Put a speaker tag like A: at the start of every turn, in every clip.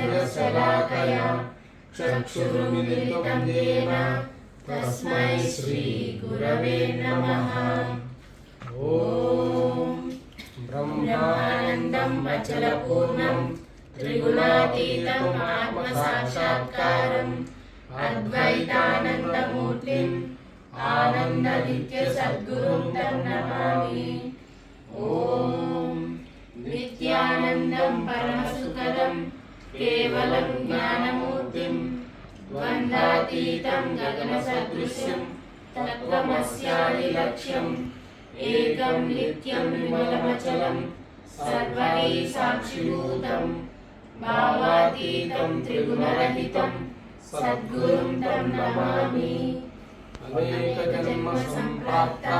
A: ज्ञानाञ्जनशलाकया चक्षुरुन्मिलितं येन तस्मै श्रीगुरवे नमः। ॐ ब्रह्मानन्दं अचलपूर्णं त्रिगुणातीतं आत्मसाक्षात्कारम् अद्वैतानन्दमूर्तिम् आनन्दनित्यसद्गुरुं तं नमामि। ॐ नित्यानन्दं परमसुखदं केवलं ज्ञानमूर्तिं द्वन्द्वातीतं गगनसदृशं तत्त्वमस्यादिलक्ष्यम् एकं नित्यं विमलमचलं सर्वैः साक्षिभूतं भावातीतं त्रिगुणरहितं सद्गुरुं तं नमामि। अनेकजन्मसम्प्राप्ता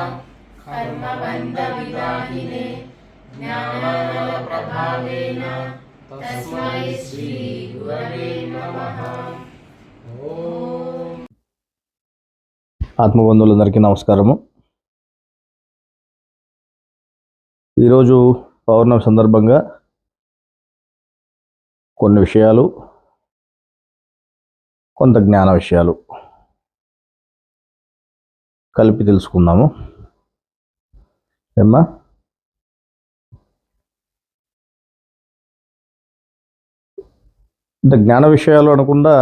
A: कर्मबन्धविदाहिने ज्ञानानलप्रभावेन तस्मै श्रीगुरवे नमः।
B: ఆత్మబంధువులందరికీ నమస్కారము. ఈరోజు పౌర్ణమి సందర్భంగా కొన్ని విషయాలు, కొంత జ్ఞాన విషయాలు కలిపి తెలుసుకుందాము. ఏమ్మా, అంటే జ్ఞాన విషయాలు అనకుండా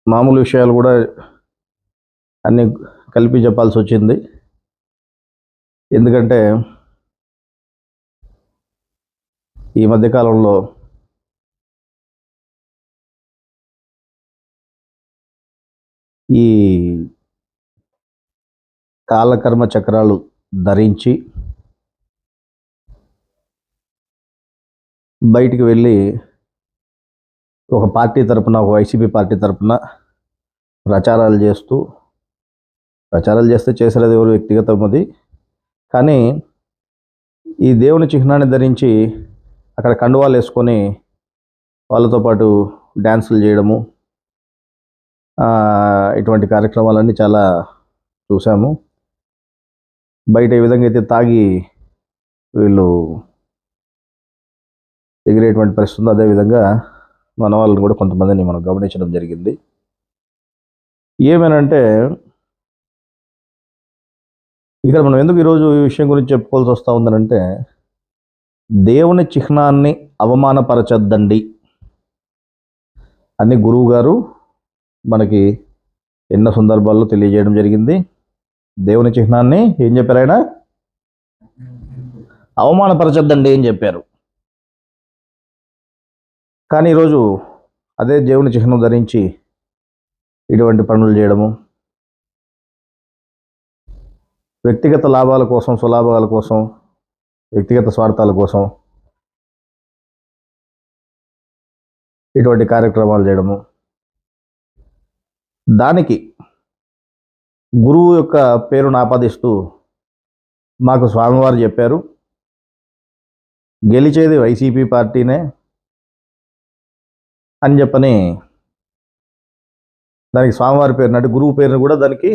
B: మామూలు విషయాలు కూడా అన్నీ కలిపి చెప్పాల్సి వచ్చింది. ఎందుకంటే ఈ మధ్యకాలంలో ఈ కాలకర్మ చక్రాలు ధరించి బయటికి వెళ్ళి ఒక పార్టీ తరపున, ఒక వైసీపీ పార్టీ తరపున ప్రచారాలు చేస్తే చేసేది ఎవరు వ్యక్తిగతం అది. కానీ ఈ దేవుని చిహ్నాన్ని ధరించి అక్కడ కండువాలు వేసుకొని వాళ్ళతో పాటు డ్యాన్సులు చేయడము, ఇటువంటి కార్యక్రమాలన్నీ చాలా చూసాము. బయట ఏ విధంగా అయితే తాగి వీళ్ళు ఎగిరేటువంటి పరిస్థితి ఉందో అదేవిధంగా మన వాళ్ళని కూడా కొంతమందిని మనం గమనించడం జరిగింది. ఏమేనంటే ఇక్కడ మనం ఎందుకు ఈరోజు ఈ విషయం గురించి చెప్పుకోవాల్సి వస్తూ ఉందనంటే, దేవుని చిహ్నాన్ని అవమానపరచద్దండి అని గురువు గారు మనకి ఎన్నో సందర్భాల్లో తెలియజేయడం జరిగింది. దేవుని చిహ్నాన్ని ఏం చెప్పారు ఆయన? అవమానపరచద్దండి అని చెప్పారు. కానీ ఈరోజు అదే దేవుని చిహ్నం ధరించి ఇటువంటి పనులు చేయడము, వ్యక్తిగత లాభాల కోసం, స్వలాభాల కోసం, వ్యక్తిగత స్వార్థాల కోసం ఇటువంటి కార్యక్రమాలు చేయడము, దానికి గురువు యొక్క పేరును ఆపాదిస్తూ మాకు స్వామివారు చెప్పారు గెలిచేది వైసీపీ పార్టీనే అని చెప్పని దానికి స్వామివారి పేరును, అంటే గురువు పేరును కూడా దానికి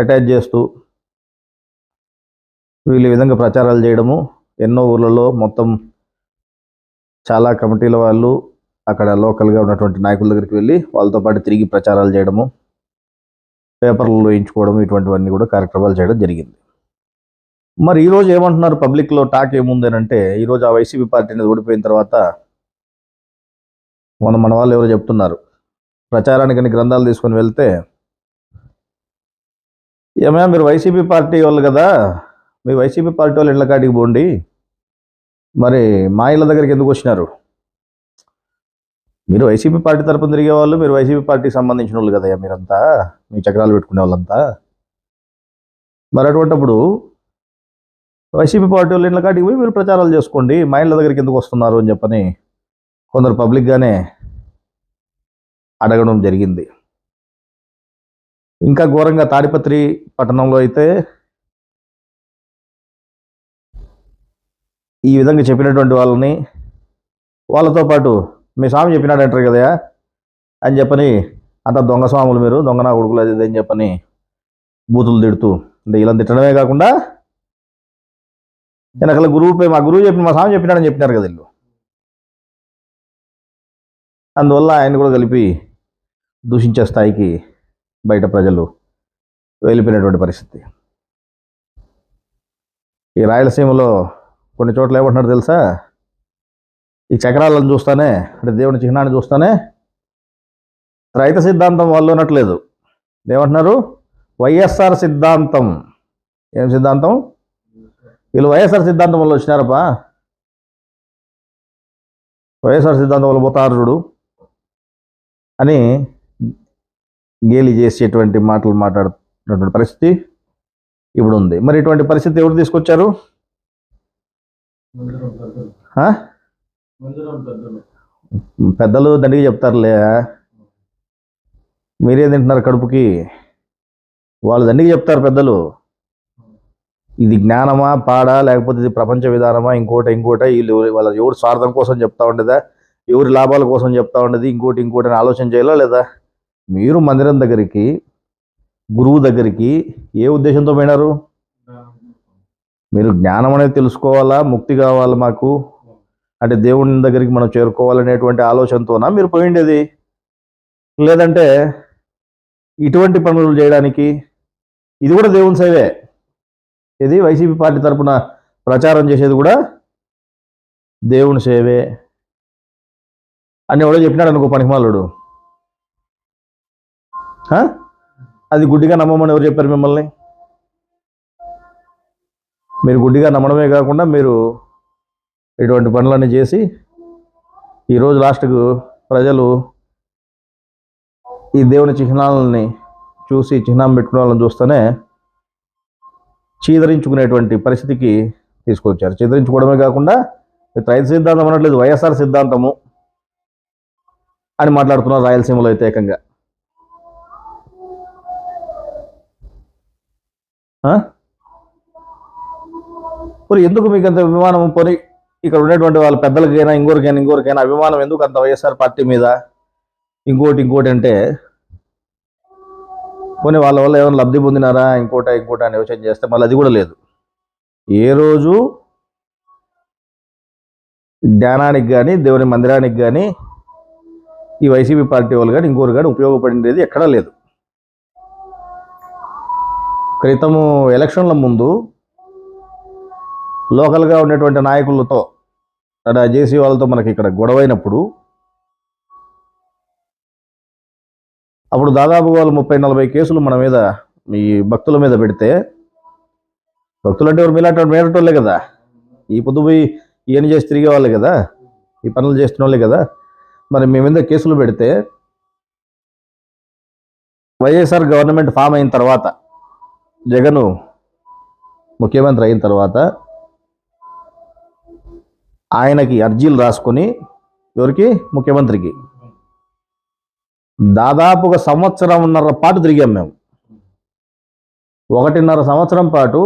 B: అటాచ్ చేస్తూ వీళ్ళు ఈ విధంగా ప్రచారాలు చేయడము, ఎన్నో ఊర్లలో మొత్తం చాలా కమిటీల వాళ్ళు అక్కడ లోకల్గా ఉన్నటువంటి నాయకుల దగ్గరికి వెళ్ళి వాళ్ళతో పాటు తిరిగి ప్రచారాలు చేయడము, పేపర్లలో వేయించుకోవడం, ఇటువంటివన్నీ కూడా కార్యక్రమాలు చేయడం జరిగింది. మరి ఈరోజు ఏమంటున్నారు పబ్లిక్లో టాక్ ఏముందేనంటే, ఈరోజు ఆ వైసీపీ పార్టీని ఓడిపోయిన తర్వాత మన వాళ్ళు ఎవరో చెప్తున్నారు, ప్రచారానికి గ్రంథాలు తీసుకొని వెళ్తే, ఏమైనా మీరు వైసీపీ పార్టీ వాళ్ళు కదా, మీ వైసీపీ పార్టీ వాళ్ళు ఇళ్ళ కాటికి పోండి, మరి మా ఇళ్ళ దగ్గరికి ఎందుకు వచ్చినారు? మీరు వైసీపీ పార్టీ తరపున తిరిగే వాళ్ళు, మీరు వైసీపీ పార్టీకి సంబంధించిన వాళ్ళు కదా మీరంతా, మీ చక్రాలు పెట్టుకునే వాళ్ళంతా. మరి అటువంటిప్పుడు వైసీపీ పార్టీ వాళ్ళు ఇళ్ళ కాటికి పోయి మీరు ప్రచారాలు చేసుకోండి, మా ఇళ్ళ దగ్గరికి ఎందుకు వస్తున్నారు అని చెప్పని కొందరు పబ్లిక్గానే అడగడం జరిగింది. ఇంకా ఘోరంగా తాడిపత్రి పట్టణంలో అయితే ఈ విధంగా చెప్పినటువంటి వాళ్ళతో పాటు మీ స్వామి చెప్పినాడు అంటారు కదా అని చెప్పని అంత దొంగ స్వాములు మీరు దొంగ నా కొడుకులు అది ఇది అని చెప్పని బూతులు తిడుతూ అంటే ఇలా తిట్టడమే కాకుండా వెనకాల మా గురువు చెప్పిన మా స్వామి చెప్పినాడని చెప్పినారు కదా వీళ్ళు. అందువల్ల ఆయన కూడా కలిపి దూషించే స్థాయికి బయట ప్రజలు వెళ్ళిపోయినటువంటి పరిస్థితి. ఈ రాయలసీమలో కొన్ని చోట్ల ఏమంటున్నారు తెలుసా, ఈ చక్రాలను చూస్తానే అంటే దేవుని చిహ్నాన్ని చూస్తానే రైత సిద్ధాంతం వాళ్ళు అనట్లేదు. ఏమంటున్నారు, వైఎస్ఆర్ సిద్ధాంతం. ఏం సిద్ధాంతం? వీళ్ళు వైఎస్ఆర్ సిద్ధాంతం వల్ల వచ్చినారప్పా, వైఎస్ఆర్ సిద్ధాంతం వల్ల పోతారు చూడు అని గేలి చేసేటువంటి మాటలు మాట్లాడుతున్నటువంటి పరిస్థితి ఇప్పుడు ఉంది. మరి ఇటువంటి పరిస్థితి ఎవరు తీసుకొచ్చారు? పెద్దలు దండిగా చెప్తారులే, మీరే తింటున్నారు కడుపుకి. వాళ్ళు దండిగా చెప్తారు పెద్దలు, ఇది జ్ఞానమా పాడా లేకపోతే ఇది ప్రపంచ విధానమా ఇంకోటి వీళ్ళు వాళ్ళ ఎవరు స్వార్థం కోసం చెప్తా ఉండేదా, ఎవరి లాభాల కోసం చెప్తా ఉండేది, ఇంకోటి అని ఆలోచన చేయాలా లేదా? మీరు మందిరం దగ్గరికి గురువు దగ్గరికి ఏ ఉద్దేశంతో పోయినారు? మీరు జ్ఞానం అనేది తెలుసుకోవాలా, ముక్తి కావాలా మాకు అంటే దేవుని దగ్గరికి మనం చేరుకోవాలనేటువంటి ఆలోచనతోనా మీరు పోయిండేది? లేదంటే ఇటువంటి పనులు చేయడానికి? ఇది కూడా దేవుని సేవే. ఇది వైసీపీ పార్టీ తరఫున ప్రచారం చేసేది కూడా దేవుని సేవే అని ఎవడో చెప్పినాడు అనుకో పనికిమాలుడు, అది గుడ్డిగా నమ్మమని ఎవరు చెప్పారు మిమ్మల్ని? మీరు గుడ్డిగా నమ్మడమే కాకుండా మీరు ఇటువంటి పనులన్నీ చేసి ఈరోజు లాస్ట్కు ప్రజలు ఈ దేవుని చిహ్నాలని చూసి చిహ్నం పెట్టుకునే వాళ్ళని చూస్తేనే చీదరించుకునేటువంటి పరిస్థితికి తీసుకొచ్చారు. చీదరించుకోవడమే కాకుండా రైతు సిద్ధాంతం అనట్లేదు, వైఎస్ఆర్ సిద్ధాంతము అని మాట్లాడుతున్నారు రాయలసీమలో అయితే ఏకంగా. మరి ఎందుకు మీకు అంత అభిమానం? పోనీ ఇక్కడ ఉండేటువంటి వాళ్ళ పెద్దలకైనా ఇంకోరికైనా అభిమానం ఎందుకు అంత వైఎస్ఆర్ పార్టీ మీద? ఇంకోటి అంటే పోనీ వాళ్ళ వల్ల ఏమైనా లబ్ధి పొందినారా ఇంకోట అని యోచన చేస్తే మళ్ళీ అది కూడా లేదు. ఏ రోజు జ్ఞానానికి కానీ దేవుని మందిరానికి కానీ ఈ వైసీపీ పార్టీ వాళ్ళు కానీ ఇంకోరు కానీ ఉపయోగపడింది ఎక్కడా లేదు. క్రితము ఎలక్షన్ల ముందు లోకల్గా ఉండేటువంటి నాయకులతో అంటే జేసీ వాళ్ళతో మనకి ఇక్కడ గొడవైనప్పుడు అప్పుడు దాదాపు వాళ్ళు 30-40 కేసులు మన మీద ఈ భక్తుల మీద పెడితే, భక్తులు అంటే ఎవరు మీలాంటి కదా, ఈ పొద్దు పోయి ఏం చేసి తిరిగే వాళ్ళే కదా, ఈ పనులు చేస్తున్న వాళ్ళే కదా. మరి మీ మీద కేసులు పెడితే వైఎస్ఆర్ గవర్నమెంట్ ఫామ్ అయిన తర్వాత, జగన్ ముఖ్యమంత్రి అయిన తర్వాత ఆయనకి అర్జీలు రాసుకొని, ఎవరికి? ముఖ్యమంత్రికి దాదాపుగా 1.5 సంవత్సరం పాటు తిరిగాం మేము. 1.5 సంవత్సరం పాటు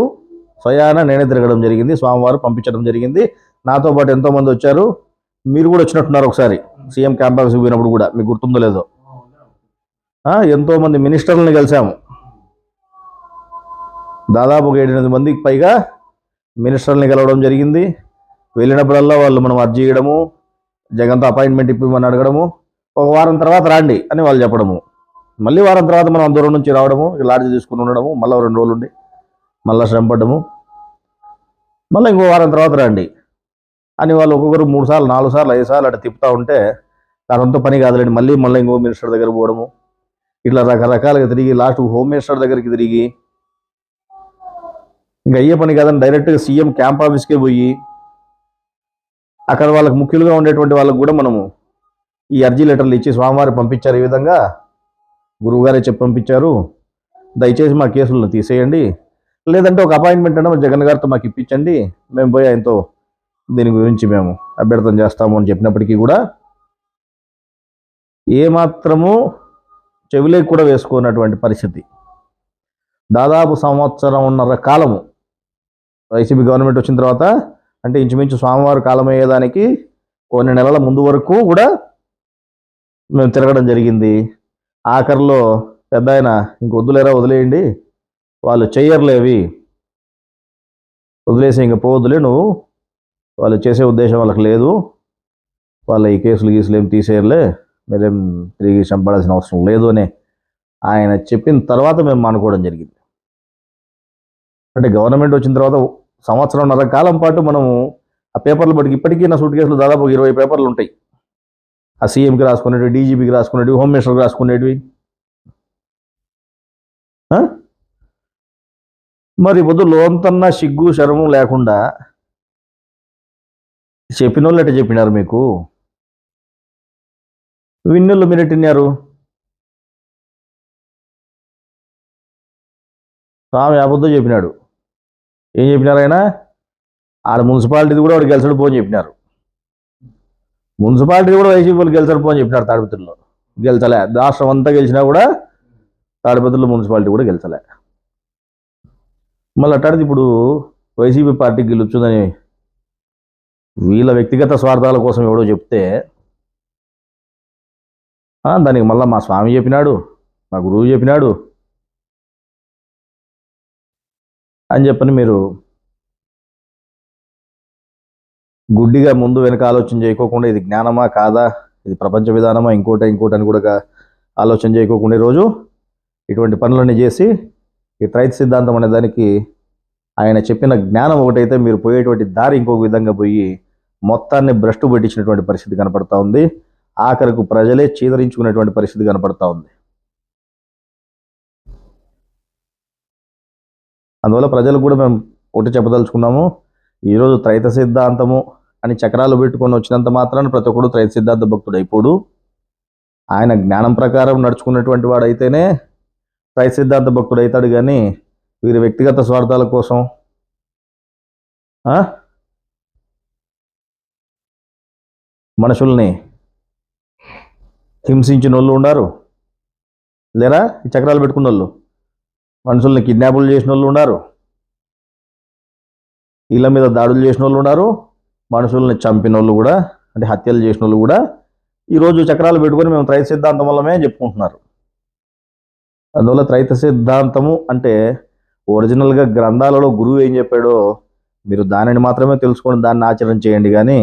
B: స్వయాన నేనే తిరగడం జరిగింది, స్వామివారు పంపించడం జరిగింది. నాతో పాటు ఎంతోమంది వచ్చారు, మీరు కూడా వచ్చినట్టున్నారు ఒకసారి సీఎం క్యాంప్ ఆఫీస్కి పోయినప్పుడు కూడా, మీకు గుర్తుందో లేదో. ఎంతోమంది మినిస్టర్లని కలిసాము, దాదాపు 7-8 మందికి పైగా మినిస్టర్ని కలవడం జరిగింది. వెళ్ళినప్పుడల్లా వాళ్ళు మనం అర్జీ చేయడము, జగన్తో అపాయింట్మెంట్ ఇప్పమని అడగడము, 1 వారం తర్వాత రాండి అని వాళ్ళు చెప్పడము, మళ్ళీ వారం తర్వాత మనం దూరం నుంచి రావడము, లాడ్జీ తీసుకుని ఉండడము, మళ్ళీ 2 రోజులు ఉండి మళ్ళీ శ్రమ పడ్డము, మళ్ళీ ఇంకో వారం తర్వాత రండి అని వాళ్ళు ఒక్కొక్కరు 3 సార్లు 4 సార్లు 5 సార్లు అట్లా తిప్పుతూ ఉంటే దాంతో పని కాదులేండి, మళ్ళీ ఇంకో మినిస్టర్ దగ్గర పోవడము, ఇట్లా రకరకాలుగా తిరిగి లాస్ట్ హోమ్ మినిస్టర్ దగ్గరికి తిరిగి ఇంకా అయ్యే పని కాదని డైరెక్ట్గా సీఎం క్యాంప్ ఆఫీస్కే పోయి అక్కడ వాళ్ళకి ముఖ్యులుగా ఉండేటువంటి వాళ్ళకు కూడా మనము ఈ అర్జీ లెటర్లు ఇచ్చి స్వామివారి పంపించారు. ఈ విధంగా గురువుగారే చెప్పి పంపించారు, దయచేసి మా కేసులను తీసేయండి, లేదంటే ఒక అపాయింట్మెంట్ అయినా జగన్ గారితో మాకు ఇప్పించండి, మేము పోయి ఆయనతో దీని గురించి మేము అభ్యర్థన చేస్తాము అని చెప్పినప్పటికీ కూడా ఏమాత్రము చెవిలేకి కూడా వేసుకోనటువంటి పరిస్థితి. దాదాపు సంవత్సరంన్నర కాలము వైసీపీ గవర్నమెంట్ వచ్చిన తర్వాత, అంటే ఇంచుమించు స్వామివారి కాలం అయ్యేదానికి కొన్ని నెలల ముందు వరకు కూడా మేము తిరగడం జరిగింది. ఆఖరిలో పెద్ద ఆయన ఇంక వద్దులేరా, వదిలేయండి, వాళ్ళు చెయ్యర్లేవి, వదిలేసి ఇంక పోవద్దులే నువ్వు, వాళ్ళు చేసే ఉద్దేశం వాళ్ళకి లేదు, వాళ్ళ ఈ కేసులు ఏం తీసేయర్లే, మీరేం తిరిగి చంపడాల్సిన అవసరం లేదు అని ఆయన చెప్పిన తర్వాత మేము మానుకోవడం జరిగింది. అంటే గవర్నమెంట్ వచ్చిన తర్వాత సంవత్సరంన్నర కాలం పాటు మనము ఆ పేపర్లు బట్టి ఇప్పటికీ నా సూట్ కేసులు దాదాపు 20 పేపర్లు ఉంటాయి. ఆ సీఎంకి రాసుకునేవి, డీజీపీకి రాసుకునేవి, హోమ్ మినిస్టర్కి రాసుకునేవి. మరి పొద్దు లోంతన్నా సిగ్గు శరము లేకుండా చెప్పిన వాళ్ళు ఎట్ట చెప్పినారు మీకు? విన్నోళ్ళు మీరు ఎట్టిన్నారు? స్వామి అబద్ధం చెప్పినాడు. ఏం చెప్పినారు ఆయన? ఆడ మున్సిపాలిటీది కూడా వాడు గెలిచడు పోని చెప్పినారు. మున్సిపాలిటీ కూడా వైసీపీ వాళ్ళు గెలిచడు పోని చెప్పినారు. తాడిపత్రిలో గెలిచలే. రాష్ట్రం అంతా గెలిచినా కూడా తాడిపత్రిలో మున్సిపాలిటీ కూడా గెలిచలే. మళ్ళీ అట్టాడిది ఇప్పుడు వైసీపీ పార్టీకి గెలుచుందని వీళ్ళ వ్యక్తిగత స్వార్థాల కోసం ఎవడో చెప్తే దానికి మళ్ళీ మా స్వామి చెప్పినాడు, మా గురువు చెప్పినాడు అని చెప్పని మీరు గుడ్డిగా ముందు వెనక ఆలోచన చేయకోకుండా ఇది జ్ఞానమా కాదా, ఇది ప్రపంచ విధానమా, ఇంకోటి అని కూడా ఆలోచన చేయకోకుండా ఈరోజు ఇటువంటి పనులన్నీ చేసి ఈ త్రైత సిద్ధాంతం అనే దానికి ఆయన చెప్పిన జ్ఞానం ఒకటైతే మీరు పోయేటువంటి దారి ఇంకొక విధంగా పోయి మొత్తాన్ని భ్రష్టు పట్టించినటువంటి పరిస్థితి కనపడతా ఉంది. ఆఖరకు ప్రజలే చీదరించుకునేటువంటి పరిస్థితి కనపడతా ఉంది. అందువల్ల ప్రజలు కూడా మేము ఒకటి చెప్పదలుచుకున్నాము, ఈరోజు త్రైత సిద్ధాంతము అని చక్రాలు పెట్టుకొని వచ్చినంత మాత్రాన ప్రతి ఒక్కడు త్రైత సిద్ధాంత భక్తుడు అయిపోడు. ఆయన జ్ఞానం ప్రకారం నడుచుకున్నటువంటి వాడైతేనే త్రైత సిద్ధాంత భక్తుడు అవుతాడు. కానీ వీరి వ్యక్తిగత స్వార్థాల కోసం మనుషుల్ని హింసించిన వాళ్ళు ఉన్నారు, లేరా ఈ చక్రాలు పెట్టుకున్న వాళ్ళు, మనుషుల్ని కిడ్నాపులు చేసిన వాళ్ళు ఉన్నారు, ఇళ్ళ మీద దాడులు చేసిన వాళ్ళు ఉన్నారు, మనుషుల్ని చంపిన వాళ్ళు కూడా, అంటే హత్యలు చేసిన వాళ్ళు కూడా ఈరోజు చక్రాలు పెట్టుకొని మేము త్రైత సిద్ధాంతం వల్లమే చెప్పుకుంటున్నారు. అందువల్ల త్రైత సిద్ధాంతము అంటే ఒరిజినల్గా గ్రంథాలలో గురువు ఏం చెప్పాడో మీరు దానిని మాత్రమే తెలుసుకొని దాన్ని ఆచరణ చేయండి. కానీ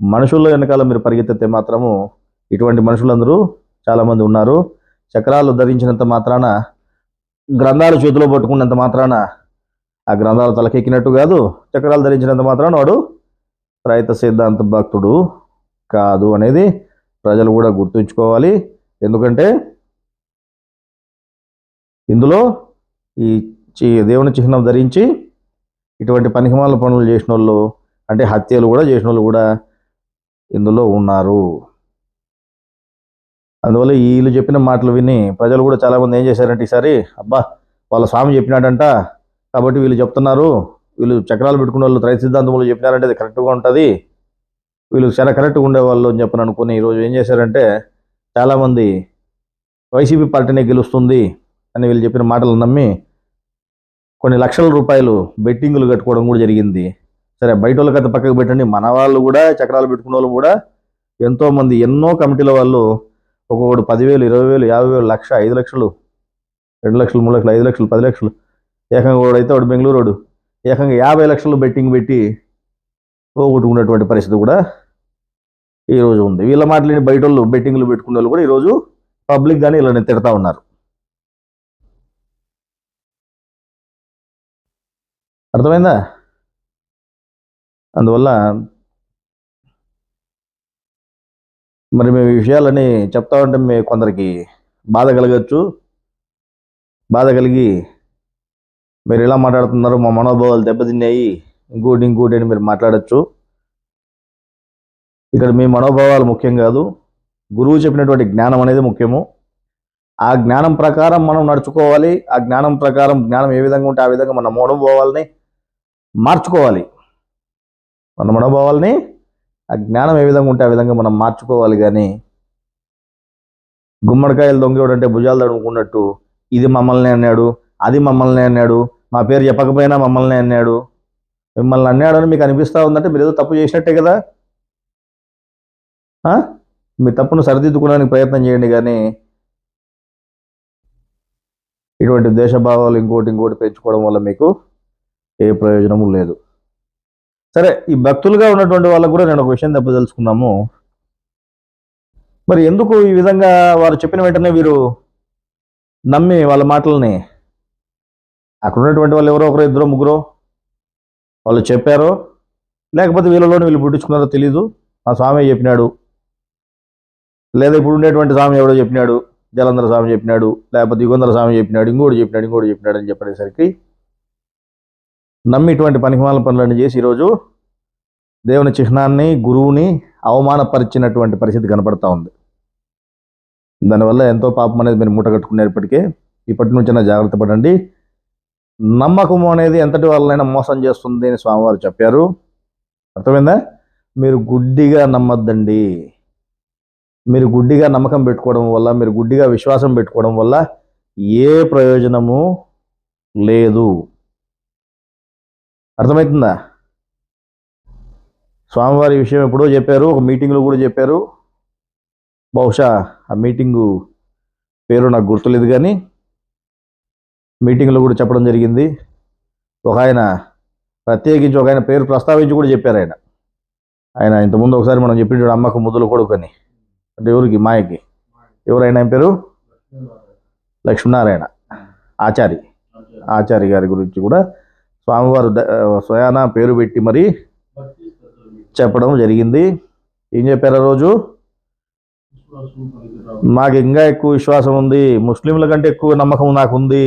B: మనుషుల వెనకాల మీరు పరిగెత్తితే మాత్రము ఇటువంటి మనుషులందరూ చాలామంది ఉన్నారు. చక్రాలు ధరించినంత మాత్రాన, గ్రంథాలు చేతిలో పట్టుకున్నంత మాత్రాన ఆ గ్రంథాలు తలకెక్కినట్టు కాదు, చక్రాలు ధరించినంత మాత్రాన వాడు త్రైత సిద్ధాంత భక్తుడు కాదు అనేది ప్రజలు కూడా గుర్తుంచుకోవాలి. ఎందుకంటే ఇందులో ఈ దేవుని చిహ్నం ధరించి ఇటువంటి పనికిమాల పనులు చేసిన వాళ్ళు, అంటే హత్యలు కూడా చేసిన వాళ్ళు కూడా ఇందులో ఉన్నారు. అందువల్ల వీళ్ళు చెప్పిన మాటలు విని ప్రజలు కూడా చాలామంది ఏం చేశారంటే ఈసారి అబ్బా వాళ్ళ స్వామి చెప్పినాడంట కాబట్టి వీళ్ళు చెప్తున్నారు, వీళ్ళు చక్రాలు పెట్టుకున్న వాళ్ళు త్రైత సిద్ధాంతంలో చెప్పినారంటే అది కరెక్ట్గా ఉంటుంది, వీళ్ళు చాలా కరెక్ట్గా ఉండేవాళ్ళు అని చెప్పని అనుకుని ఈరోజు ఏం చేశారంటే చాలామంది వైసీపీ పార్టీనే గెలుస్తుంది అని వీళ్ళు చెప్పిన మాటలు నమ్మి కొన్ని లక్షల రూపాయలు బెట్టింగులు కట్టుకోవడం కూడా జరిగింది. సరే బయట వాళ్ళ కథ పక్కకు పెట్టండి, మన వాళ్ళు కూడా చక్రాలు పెట్టుకున్న వాళ్ళు కూడా ఎంతోమంది, ఎన్నో కమిటీల వాళ్ళు ఒక్కొక్కడు 10,000, 20,000, 50,000, 1,00,000, 5 లక్షలు, 2 లక్షలు, 3 లక్షలు, 5 లక్షలు, 10 లక్షలు, ఏకంగా వాడైతే వాడు బెంగళూరు వాడు ఏకంగా 50 లక్షలు బెట్టింగ్ పెట్టి పోగొట్టుకున్నటువంటి పరిస్థితి కూడా ఈరోజు ఉంది. వీళ్ళ మాటలేని బయట వాళ్ళు బెట్టింగ్లు పెట్టుకునే వాళ్ళు కూడా ఈరోజు పబ్లిక్ కానీ ఇలా తిడతా ఉన్నారు. అర్థమైందా? అందువల్ల మరి మేము ఈ విషయాలని చెప్తా ఉంటే కొందరికి బాధ కలగచ్చు. బాధ కలిగి మీరు ఎలా మాట్లాడుతున్నారు, మా మనోభావాలు దెబ్బతిన్నాయి, ఇంకోటి అని మీరు మాట్లాడచ్చు. ఇక్కడ మీ మనోభావాలు ముఖ్యం కాదు, గురువు చెప్పినటువంటి జ్ఞానం అనేది ముఖ్యము. ఆ జ్ఞానం ప్రకారం మనం నడుచుకోవాలి. ఆ జ్ఞానం ప్రకారం జ్ఞానం ఏ విధంగా ఉంటే ఆ విధంగా మన మనోభావాల్ని మార్చుకోవాలి. మన మనోభావాల్ని ఆ జ్ఞానం ఏ విధంగా ఉంటే ఆ విధంగా మనం మార్చుకోవాలి. కానీ గుమ్మడికాయలు దొంగేవాడు అంటే భుజాలు తడుముకున్నట్టు ఇది మమ్మల్ని అన్నాడు, అది మమ్మల్ని అన్నాడు, మా పేరు చెప్పకపోయినా మమ్మల్ని అన్నాడు. మిమ్మల్ని అన్నాడని మీకు అనిపిస్తూ ఉందంటే మీరు ఏదో తప్పు చేసినట్టే కదా. మీ తప్పును సరిదిద్దుకోవడానికి ప్రయత్నం చేయండి, కానీ ఇటువంటి దేశభావాలు ఇంకోటి పెంచుకోవడం వల్ల మీకు ఏ ప్రయోజనము లేదు. సరే, ఈ భక్తులుగా ఉన్నటువంటి వాళ్ళకు కూడా నేను ఒక విషయం తెలుసుకున్నాము. మరి ఎందుకు ఈ విధంగా వారు చెప్పిన వెంటనే వీరు నమ్మి వాళ్ళ మాటల్ని, అక్కడ ఉన్నటువంటి వాళ్ళు ఎవరో ఒకరు ఇద్దరు ముగ్గురు వాళ్ళు చెప్పారో, లేకపోతే వీళ్ళలోనే వీళ్ళు పుట్టించుకున్నారో తెలీదు, ఆ స్వామి చెప్పినాడు, లేదా ఇప్పుడు ఉండేటువంటి స్వామి ఎవడో చెప్పినాడు, జలంధర స్వామి చెప్పినాడు, లేకపోతే యుగంధర స్వామి చెప్పినాడు, ఇంకోటి చెప్పినాడు అని చెప్పేసరికి నమ్మి ఇటువంటి పనికిమాల పనులను చేసి ఈరోజు దేవుని చిహ్నాన్ని, గురువుని అవమానపరిచినటువంటి పరిస్థితి కనపడతా ఉంది. దానివల్ల ఎంతో పాపం అనేది మీరు మూటగట్టుకునేప్పటికే ఇప్పటి నుంచైనా జాగ్రత్త పడండి. నమ్మకము అనేది ఎంతటి వాళ్ళైనా మోసం చేస్తుంది అని స్వామివారు చెప్పారు. అర్థమైందా? మీరు గుడ్డిగా నమ్మద్దండి. మీరు గుడ్డిగా నమ్మకం పెట్టుకోవడం వల్ల, మీరు గుడ్డిగా విశ్వాసం పెట్టుకోవడం వల్ల ఏ ప్రయోజనము లేదు. అర్థమవుతుందా? స్వామివారి విషయం ఎప్పుడో చెప్పారు, ఒక మీటింగ్లో కూడా చెప్పారు. బహుశా ఆ మీటింగు పేరు నాకు గుర్తులేదు, కానీ మీటింగ్లో కూడా చెప్పడం జరిగింది. ఒక ఆయన ప్రత్యేకించి ఒక ఆయన పేరు ప్రస్తావించి కూడా చెప్పారు. ఆయన ఇంతకుముందు ఒకసారి మనం చెప్పిండు, అమ్మకు ముద్దుల కొడుకని. అంటే ఎవరికి? మాయకి. ఎవరైనా ఆయన పేరు లక్ష్మీనారాయణ ఆచారి గారి గురించి కూడా స్వామివారు స్వయాన పేరు పెట్టి మరి చెప్పడం జరిగింది. ఏం చెప్పారు ఆ రోజు? మాకు ఇంకా ఎక్కువ విశ్వాసం ఉంది, ముస్లింల కంటే ఎక్కువ నమ్మకం నాకుంది,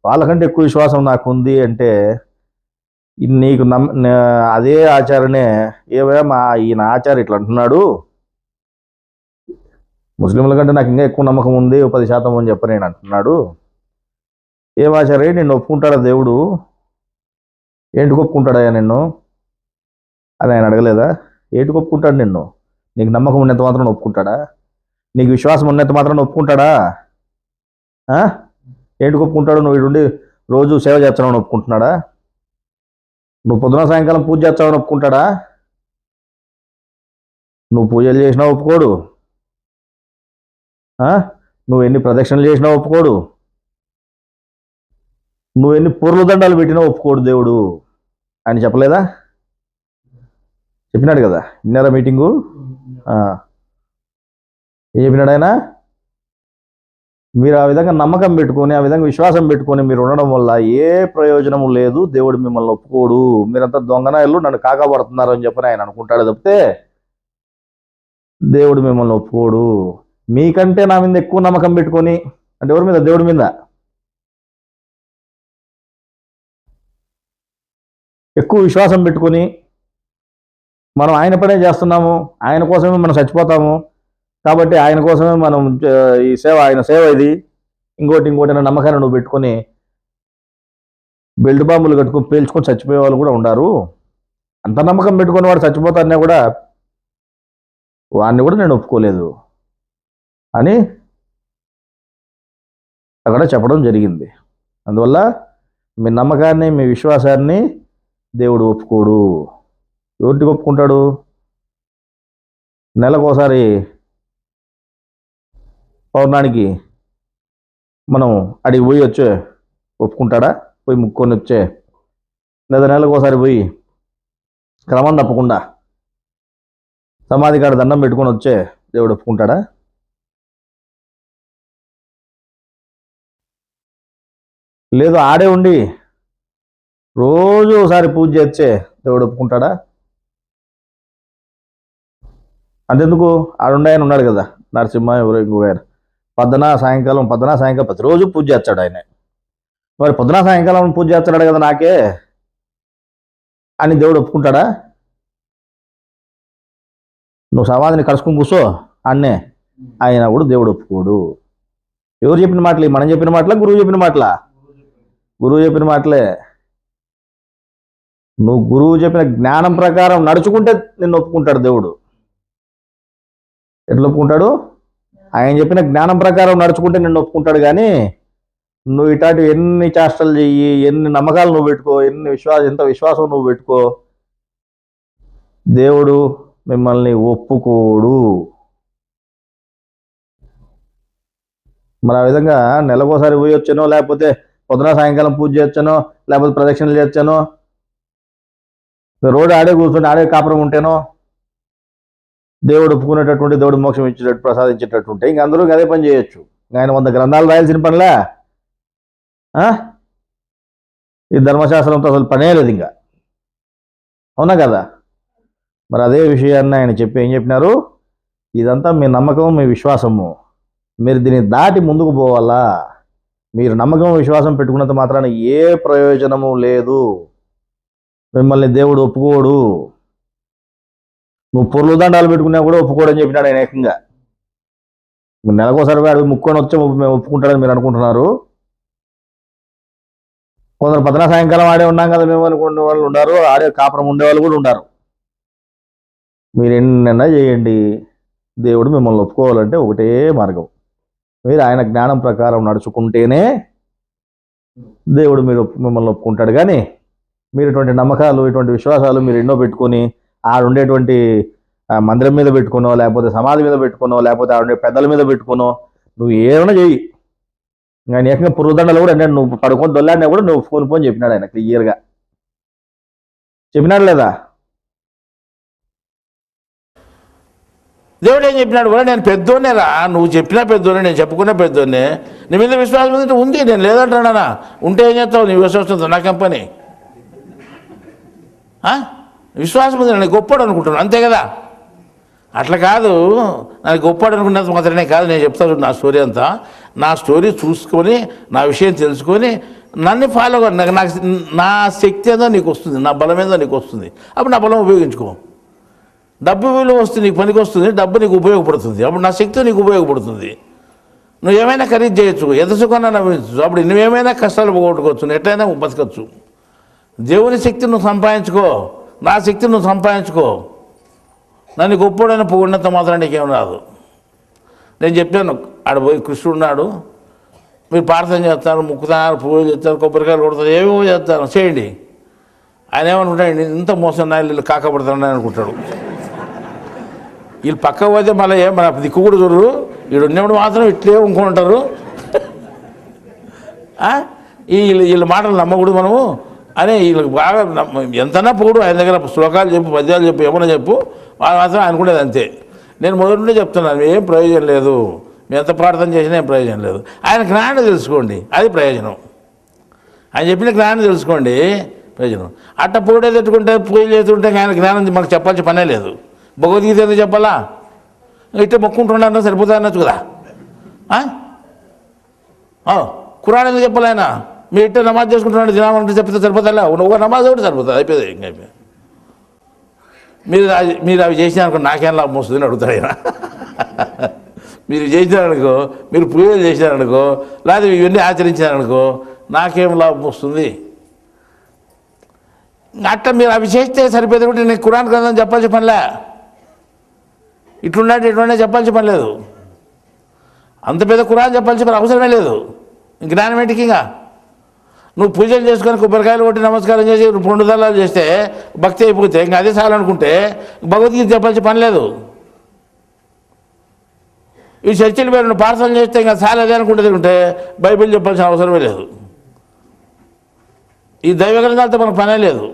B: వాళ్ళకంటే ఎక్కువ విశ్వాసం నాకుంది అంటే, నీకు అదే ఆచారనే ఏమేమో ఈయన ఆచార్య ఇట్లా అంటున్నాడు, ముస్లింల కంటే నాకు ఇంకా ఎక్కువ నమ్మకం ఉంది 10% అని చెప్పని అంటున్నాడు. ఏం ఆచార్య, నిన్ను ఒప్పుకుంటాడా దేవుడు? ఏంటికి ఒప్పుకుంటాడా నిన్ను అని ఆయన అడగలేదా? ఏంటికి ఒప్పుకుంటాడు నిన్ను? నీకు నమ్మకం ఉన్నంత మాత్రం ఒప్పుకుంటాడా? నీకు విశ్వాసం ఉన్నంత మాత్రం ఒప్పుకుంటాడా? ఏంటికి ఒప్పుకుంటాడు? నువ్వు ఇటుండి రోజు సేవ చేస్తావని ఒప్పుకుంటున్నాడా? నువ్వు పొద్దున సాయంకాలం పూజ చేస్తావని ఒప్పుకుంటాడా? నువ్వు పూజలు చేసినా ఒప్పుకోడు, నువ్వు ఎన్ని ప్రదక్షిణలు చేసినా ఒప్పుకోడు, నువ్వు ఎన్ని పూర్ల దండాలు పెట్టినా ఒప్పుకోడు దేవుడు అని చెప్పలేదా? చెప్పినాడు కదా. విన్నారా మీటింగు? ఏం చెప్పినాడు ఆయన? మీరు ఆ విధంగా నమ్మకం పెట్టుకొని, ఆ విధంగా విశ్వాసం పెట్టుకొని మీరు ఉండడం వల్ల ఏ ప్రయోజనము లేదు. దేవుడు మిమ్మల్ని ఒప్పుకోడు. మీరంతా దొంగనాయలు, నన్ను కాకపడుతున్నారు అని చెప్పని ఆయన అనుకుంటాడు తప్పితే దేవుడు మిమ్మల్ని ఒప్పుకోడు. మీకంటే నా మీద ఎక్కువ నమ్మకం పెట్టుకొని, అంటే ఎవరి మీద? దేవుడి మీద ఎక్కువ విశ్వాసం పెట్టుకొని మనం ఆయన పనే చేస్తున్నాము, ఆయన కోసమే మనం చచ్చిపోతాము, కాబట్టి ఆయన కోసమే మనం ఈ సేవ, ఆయన సేవ ఇది, ఇంకోటి అనే నమ్మకాన్ని నువ్వు పెట్టుకొని బెల్ట్ బాంబులు కట్టుకొని పేల్చుకొని చచ్చిపోయే వాళ్ళు కూడా ఉన్నారు. అంత నమ్మకం పెట్టుకొని వాడు చచ్చిపోతానే కూడా వాడిని కూడా నేను ఒప్పుకోలేదు అని అక్కడ చెప్పడం జరిగింది. అందువల్ల మీ నమ్మకాన్ని, మీ విశ్వాసాన్ని దేవుడు ఒప్పుకోడు. ఎవరికి ఒప్పుకుంటాడు? నెలకోసారి పౌర్ణానికి మనం అడిగి పోయి వచ్చే ఒప్పుకుంటాడా? పోయి ముక్కొని వచ్చే, లేదా నెలకోసారి పోయి క్రమం తప్పకుండా సమాధి కాడ దండం పెట్టుకొని వచ్చే దేవుడు ఒప్పుకుంటాడా? లేదు ఆడే ఉండి రోజు ఒకసారి పూజ చేస్తే దేవుడు ఒప్పుకుంటాడా? అంతెందుకు, ఆడుండే ఆయన ఉన్నాడు కదా, నరసింహ ఎవరో ఇంకో గారు, పొద్దున సాయంకాలం ప్రతిరోజు పూజ చేస్తాడు ఆయన. మరి పొద్దున సాయంకాలం పూజ చేస్తున్నాడు కదా నాకే అని దేవుడు ఒప్పుకుంటాడా? నువ్వు సమాధిని కలుసుకుని కూర్చో అన్నే, ఆయన కూడా దేవుడు ఒప్పుకోడు. ఎవరు చెప్పిన మాటలు? మనం చెప్పిన మాటలా, గురువు చెప్పిన మాటలా? గురువు చెప్పిన మాటలే. నువ్వు గురువు చెప్పిన జ్ఞానం ప్రకారం నడుచుకుంటే నిన్ను ఒప్పుకుంటాడు దేవుడు. ఎట్లా ఒప్పుకుంటాడు? ఆయన చెప్పిన జ్ఞానం ప్రకారం నడుచుకుంటే నిన్ను ఒప్పుకుంటాడు. కానీ నువ్వు ఇట్లాంటి ఎన్ని చేష్టలు చెయ్యి, ఎన్ని నమ్మకాలు నువ్వు పెట్టుకో, ఎంత విశ్వాసం నువ్వు పెట్టుకో, దేవుడు మిమ్మల్ని ఒప్పుకోడు. మరి ఆ విధంగా నెలకోసారి పోయి వచ్చానో, లేకపోతే పొద్దున సాయంకాలం పూజ చేయొచ్చానో, లేకపోతే ప్రదక్షిణలు చేయొచ్చానో, రోడ్డు ఆడే కూర్చొని ఆడే కాపురం ఉంటేనో దేవుడు ఒప్పుకునేటటువంటి, దేవుడు మోక్షం ఇచ్చేటట్టు ప్రసాదించేటట్టు ఉంటే ఇంక అందరూ అదే పని చేయొచ్చు. ఆయన 100 గ్రంథాలు రాయాల్సిన పనిలే. ఈ ధర్మశాస్త్రంతో అసలు పనే లేదు ఇంకా. అవునా కదా? మరి అదే విషయాన్ని ఆయన ఏం చెప్పినారు? ఇదంతా మీ నమ్మకం, మీ విశ్వాసము. మీరు దీన్ని దాటి ముందుకు పోవాలా. మీరు నమ్మకం, విశ్వాసం పెట్టుకున్నంత మాత్రాన ఏ ప్రయోజనము లేదు. మిమ్మల్ని దేవుడు ఒప్పుకోడు. నువ్వు పొర్లు దండాలు పెట్టుకున్నా కూడా ఒప్పుకోడని చెప్పినాడు ఆయన ఏకంగా. నెలకోసారి వాడు ముక్కొని వచ్చి మేము ఒప్పుకుంటాడని మీరు అనుకుంటున్నారు. కొందరు పొద్దున సాయంకాలం ఆడే ఉన్నాం కదా మేము అనుకునే వాళ్ళు ఉన్నారు, ఆడే కాపురం ఉండేవాళ్ళు కూడా ఉన్నారు. మీరు ఎన్నైనా చేయండి, దేవుడు మిమ్మల్ని ఒప్పుకోవాలంటే ఒకటే మార్గం. మీరు ఆయన జ్ఞానం ప్రకారం నడుచుకుంటేనే దేవుడు మిమ్మల్ని ఒప్పుకుంటాడు. కానీ మీరు ఇటువంటి నమ్మకాలు, ఇటువంటి విశ్వాసాలు మీరు ఎన్నో పెట్టుకొని ఆడుండేటువంటి మందిరం మీద పెట్టుకునో, లేకపోతే సమాధి మీద పెట్టుకునో, లేకపోతే ఆడుండే పెద్దల మీద పెట్టుకునో, నువ్వు ఏమైనా చెయ్యి. ఆయన ఏకంగా పురుగుదండలు కూడా అంటే నువ్వు పడుకొని దొల్లాడినా కూడా నువ్వు ఫోన్ చెప్పినాడు ఆయన క్లియర్గా. చెప్పినాడు లేదా?
C: దేవుడు ఏం చెప్పినాడు కూడా, నేను పెద్దోనే రా, నువ్వు చెప్పినా పెద్దోనే, నేను చెప్పుకున్నా పెద్దోనే, నీ మీద విశ్వాసం ఉంది, నేను లేదంటానా? ఉంటే ఏం చేస్తావు? నీ విశ్వాసంతో నాకేం పని? విశ్వాసం ఉంది, నేను గొప్పడు అనుకుంటున్నాను, అంతే కదా? అట్లా కాదు, నాకు గొప్పడు అనుకున్నంత మాత్రమే కాదు. నేను చెప్తాను నా స్టోరీ అంతా. నా స్టోరీ చూసుకొని, నా విషయం తెలుసుకొని నన్ను ఫాలో అవ్వండి. నాకు నా శక్తి ఏదో నీకు వస్తుంది, నా బలం ఏదో నీకు వస్తుంది. అప్పుడు నా బలం ఉపయోగించుకో. డబ్బు విలువ వస్తుంది, నీకు పనికి వస్తుంది, డబ్బు నీకు ఉపయోగపడుతుంది. అప్పుడు నా శక్తి నీకు ఉపయోగపడుతుంది. నువ్వు ఏమైనా ఖరీదు చేయొచ్చు, ఎంత సుఖాన్ని నవ్వించు. అప్పుడు నువ్వేమైనా కష్టాలు పోగొట్టుకోవచ్చు, నువ్వు ఎట్లయినా బతకచ్చు. దేవుని శక్తిని నువ్వు సంపాదించుకో, నా శక్తిని నువ్వు సంపాదించుకో. నన్ను గొప్పడైన పొగిడినంత మాత్రం నీకేం రాదు. నేను చెప్పాను, ఆడ పోయి కృష్ణుడు ఉన్నాడు, మీరు ప్రార్థన చేస్తారు, ముక్కుతారు, పూజలు చేస్తారు, కొబ్బరికాయలు కొడతారు, ఏమేమో చేస్తారు, చేయండి. ఆయన ఏమనుకుంటాడు, ఇంత మోసం నాయలు వీళ్ళు కాకపడతాడని అనుకుంటాడు. వీళ్ళు పక్క పోతే మళ్ళీ మన దిక్కు కూడా చూడరు, వీడు ఉన్నప్పుడు మాత్రం ఇట్లే ఇంకొంటారు. వీళ్ళ మాటలు నమ్మకూడదు మనము అని వీళ్ళకి బాగా ఎంతనా పొగుడు. ఆయన దగ్గర శ్లోకాలు చెప్పు, పద్యాలు చెప్పు, ఏమన్నా చెప్పు, వాళ్ళు మాత్రం అనుకునేది అంతే. నేను మొదటి నుండి చెప్తున్నాను, ఏం ప్రయోజనం లేదు, మేము ఎంత ప్రార్థన చేసినా ఏం ప్రయోజనం లేదు. ఆయన జ్ఞానం తెలుసుకోండి, అది ప్రయోజనం. ఆయన చెప్పిన జ్ఞానం తెలుసుకోండి, ప్రయోజనం. అట్ట పొగిడే తెట్టుకుంటే, పూజ చేస్తుంటే ఆయన జ్ఞానం మాకు చెప్పాల్సిన పనే లేదు. భగవద్గీత ఎందుకు చెప్పాలా? ఇట్లా మొక్కుంటున్నా సరిపోతా అనొచ్చు కదా. ఖురాన్ ఎందుకు చెప్పాలి? ఆయన మీరు ఇట్లా నమాజ్ చేసుకుంటున్నాడు, దినామంటే చెప్తే సరిపోతా? ఒక నమాజ్ ఒకటి సరిపోతుంది, అయిపోయింది. ఇంకా అయిపోయింది. మీరు అవి చేసినారనుకో నాకేం లాభం వస్తుందని అడుగుతాడు ఆయన. మీరు చేసినారనుకో, మీరు పూజలు చేసినారనుకో, లేదా ఇవన్నీ ఆచరించారనుకో, నాకేం లాభం వస్తుంది? అట్లా మీరు అవి చేస్తే సరిపోతే కూడా నేను ఖురాన్ గ్రంథం చెప్పాల్సిన పనిలే, ఇట్లున్నాడు ఇట్లున్నా చెప్పాల్సిన పని లేదు. అంత పెద్ద ఖురాన్ చెప్పాల్సిన పని అవసరమే లేదు. జ్ఞానం ఏంటికి? ఇంకా నువ్వు పూజలు చేసుకొని కొబ్బరికాయలు కొట్టి నమస్కారం చేసి 2 దళాలు చేస్తే భక్తి అయిపోతే ఇంకా అదే చాలనుకుంటే భగవద్గీత చెప్పాల్సిన పని లేదు. ఈ చర్చలు మీరు ప్రార్థన చేస్తే ఇంకా చాలా అదే అనుకుంటే బైబిల్ చెప్పాల్సిన అవసరమే లేదు. ఈ దైవ గ్రంథాలతో మనకు పనే లేదు.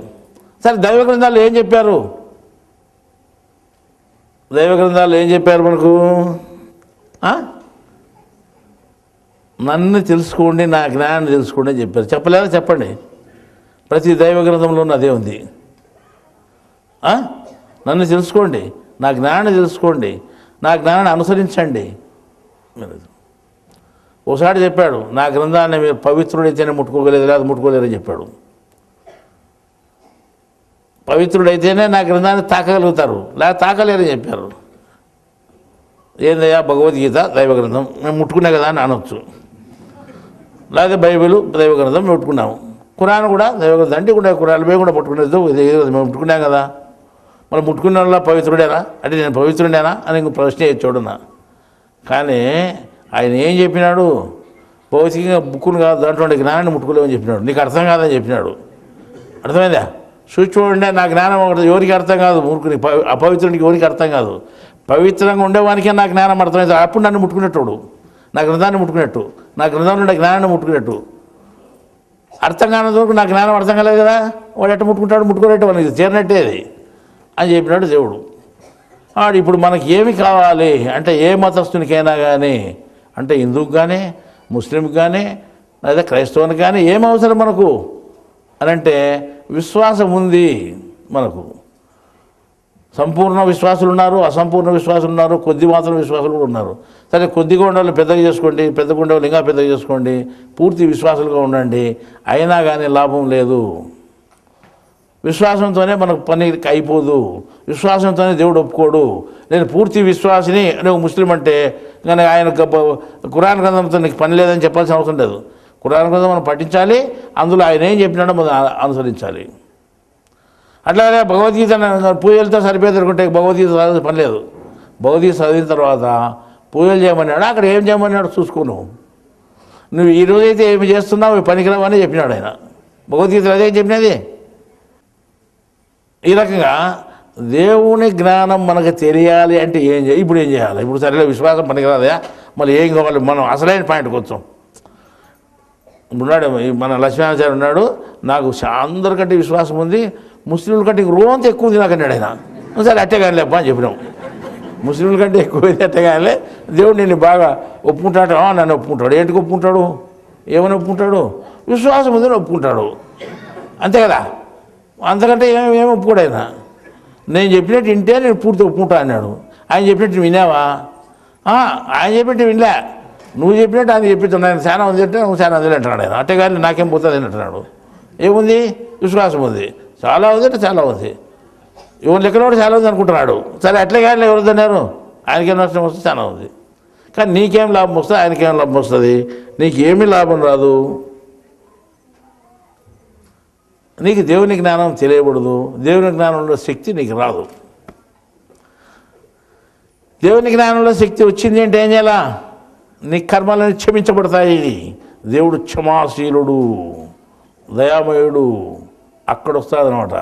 C: సరే, దైవ గ్రంథాలు ఏం చెప్పారు? దైవ గ్రంథాలు ఏం చెప్పారు మనకు? నన్ను తెలుసుకోండి, నా జ్ఞానం తెలుసుకోండి అని చెప్పారు. చెప్పలేదా? చెప్పండి. ప్రతి దైవ గ్రంథంలోనూ అదే ఉంది. నన్ను తెలుసుకోండి, నా జ్ఞానాన్ని తెలుసుకోండి, నా జ్ఞానాన్ని అనుసరించండి. ఒకసారి చెప్పాడు, నా గ్రంథాన్ని మీరు పవిత్రుడైతేనే ముట్టుకోగలేదు, లేదా ముట్టుకోలేదని చెప్పాడు. పవిత్రుడైతేనే నా గ్రంథాన్ని తాకగలుగుతారు, లేదా తాకలేరని చెప్పారు. ఏందయ్యా భగవద్గీత దైవ గ్రంథం, మేము ముట్టుకునే కదా అని అనొచ్చు. లేదా బైబిల్ దైవ గ్రంథం మేము ముట్టుకున్నాము, ఖురాన్ కూడా దైవ గ్రంథం అంటే కూడా ఖురాన్ మేము కూడా ముట్టుకునేది మేము ముట్టుకున్నాం కదా. మనం ముట్టుకునే వాళ్ళ పవిత్రుడేనా అంటే నేను పవిత్రుడేనా అని ఇంకో ప్రశ్న చూడన్నా. కానీ ఆయన ఏం చెప్పినాడు? భౌతికంగా బుక్కును కాదు దాంట్లో ఉండే జ్ఞానాన్ని ముట్టుకోలేమని చెప్పినాడు. నీకు అర్థం కాదని చెప్పినాడు. అర్థమైందా? చూడండి, నా జ్ఞానం ఒకటి ఎవరికి అర్థం కాదు, మూర్ఖుని అపవిత్రునికి ఎవరికి అర్థం కాదు. పవిత్రంగా ఉండేవానికే నా జ్ఞానం అర్థమైంది. అప్పుడు నన్ను ముట్టుకునేటోడు, నా గ్రంథాన్ని ముట్టుకున్నట్టు, నా గ్రంథంలో ఉండే జ్ఞానాన్ని ముట్టుకున్నట్టు. అర్థం కానంత వరకు నా జ్ఞానం అర్థం కాలేదు కదా, వాడు ఎట్ట ముట్టుకుంటాడు, ముట్టుకునేట్టు మనకి చేరినట్టే అది అని చెప్పినాడు దేవుడు. ఇప్పుడు మనకి ఏమి కావాలి అంటే, ఏ మతస్థునికైనా కానీ, అంటే హిందువుకి కానీ, ముస్లింకి కానీ, లేదా క్రైస్తవునికి కానీ ఏం అవసరం మనకు అని అంటే, విశ్వాసం ఉంది మనకు. సంపూర్ణ విశ్వాసులు ఉన్నారు, అసంపూర్ణ విశ్వాసులు ఉన్నారు, కొద్ది మాత్రం విశ్వాసులు కూడా ఉన్నారు. సరే, కొద్దిగా ఉండేవాళ్ళు పెద్దగా చేసుకోండి, పెద్దగా ఉండేవాళ్ళు ఇంకా పెద్దగా చేసుకోండి, పూర్తి విశ్వాసులుగా ఉండండి. అయినా కానీ లాభం లేదు. విశ్వాసంతోనే మనకు పని అయిపోదు, విశ్వాసంతోనే దేవుడు ఒప్పుకోడు. నేను పూర్తి విశ్వాసిని, నువ్వు ముస్లిం అంటే కానీ ఆయన ఖురాన్ గ్రంథంతో నీకు పని లేదని చెప్పాల్సిన అవసరం లేదు. ఖురాన్ గ్రంథం మనం పఠించాలి, అందులో ఆయన ఏం చెప్పినాడో మనం అనుసరించాలి. అట్లాగే భగవద్గీత పూజలతో సరిపోయి అనుకుంటే భగవద్గీత చదివిన పని లేదు. భగవద్గీత చదివిన తర్వాత పూజలు చేయమన్నాడు, అక్కడ ఏం చేయమన్నాడు చూసుకో. నువ్వు ఈ రోజైతే ఏమి చేస్తున్నావు పనికిరావు అని చెప్పినాడు ఆయన. భగవద్గీతలో అదే చెప్పినది. ఈ రకంగా దేవుని జ్ఞానం మనకు తెలియాలి అంటే ఇప్పుడు ఏం చేయాలి? ఇప్పుడు సరేలే విశ్వాసం పనికిరాదా, మళ్ళీ ఏం కావాలి? మనం అసలైన పాయింట్కి వచ్చాం. ఉన్నాడు మన లక్ష్మీనాచార్య ఉన్నాడు, నాకు అందరికంటే విశ్వాసం ఉంది, ముస్లింల కంటే రోంత ఎక్కువ ఉంది నాకు అన్నాడు ఆయన. సరే అట్టే కానీ లేప్ప అని చెప్పినాం. ముస్లింల కంటే ఎక్కువ ఉంది అట్టే కానీ దేవుడు నిన్ను బాగా ఒప్పుకుంటాడు. నన్ను ఒప్పుకుంటాడు. ఏంటికి ఒప్పుకుంటాడు? ఏమని ఒప్పుకుంటాడు? విశ్వాసం ఉందని ఒప్పుకుంటాడు, అంతే కదా. అంతకంటే ఏమి ఒప్పుకోడు ఆయన. నేను చెప్పినట్టు వింటే నేను పూర్తి ఒప్పుకుంటా అన్నాడు. ఆయన చెప్పినట్టు విన్నావా? ఆయన చెప్పినట్టు వినలే, నువ్వు చెప్పినట్టు ఆయన చెప్పించాడు. ఆయన చాలా ఉంది అంటే నువ్వు చాలా ఉంది అంటున్నాడు ఆయన. అట్టే కానీ నాకేం పోతుంది అని అంటున్నాడు. ఏముంది? విశ్వాసం ఉంది. చాలా ఉంది అంటే చాలా ఉంది. ఎవరు లెక్కలో కూడా చాలా ఉంది అనుకుంటున్నాడు. సరే అట్లే కానీ ఎవరు అన్నారు? ఆయనకేం నష్టం వస్తుంది? చాలా ఉంది. కానీ నీకేం లాభం వస్తుంది, ఆయనకేం లాభం వస్తుంది? నీకేమీ లాభం రాదు. నీకు దేవుని జ్ఞానం తెలియబడదు, దేవుని జ్ఞానంలో శక్తి నీకు రాదు. దేవుని జ్ఞానంలో శక్తి వచ్చింది అంటే ఏం చేయాలా? నీ కర్మలను క్షమించబడతాయి. దేవుడు క్షమాశీలుడు, దయామయుడు, అక్కడ వస్తాడనమాట.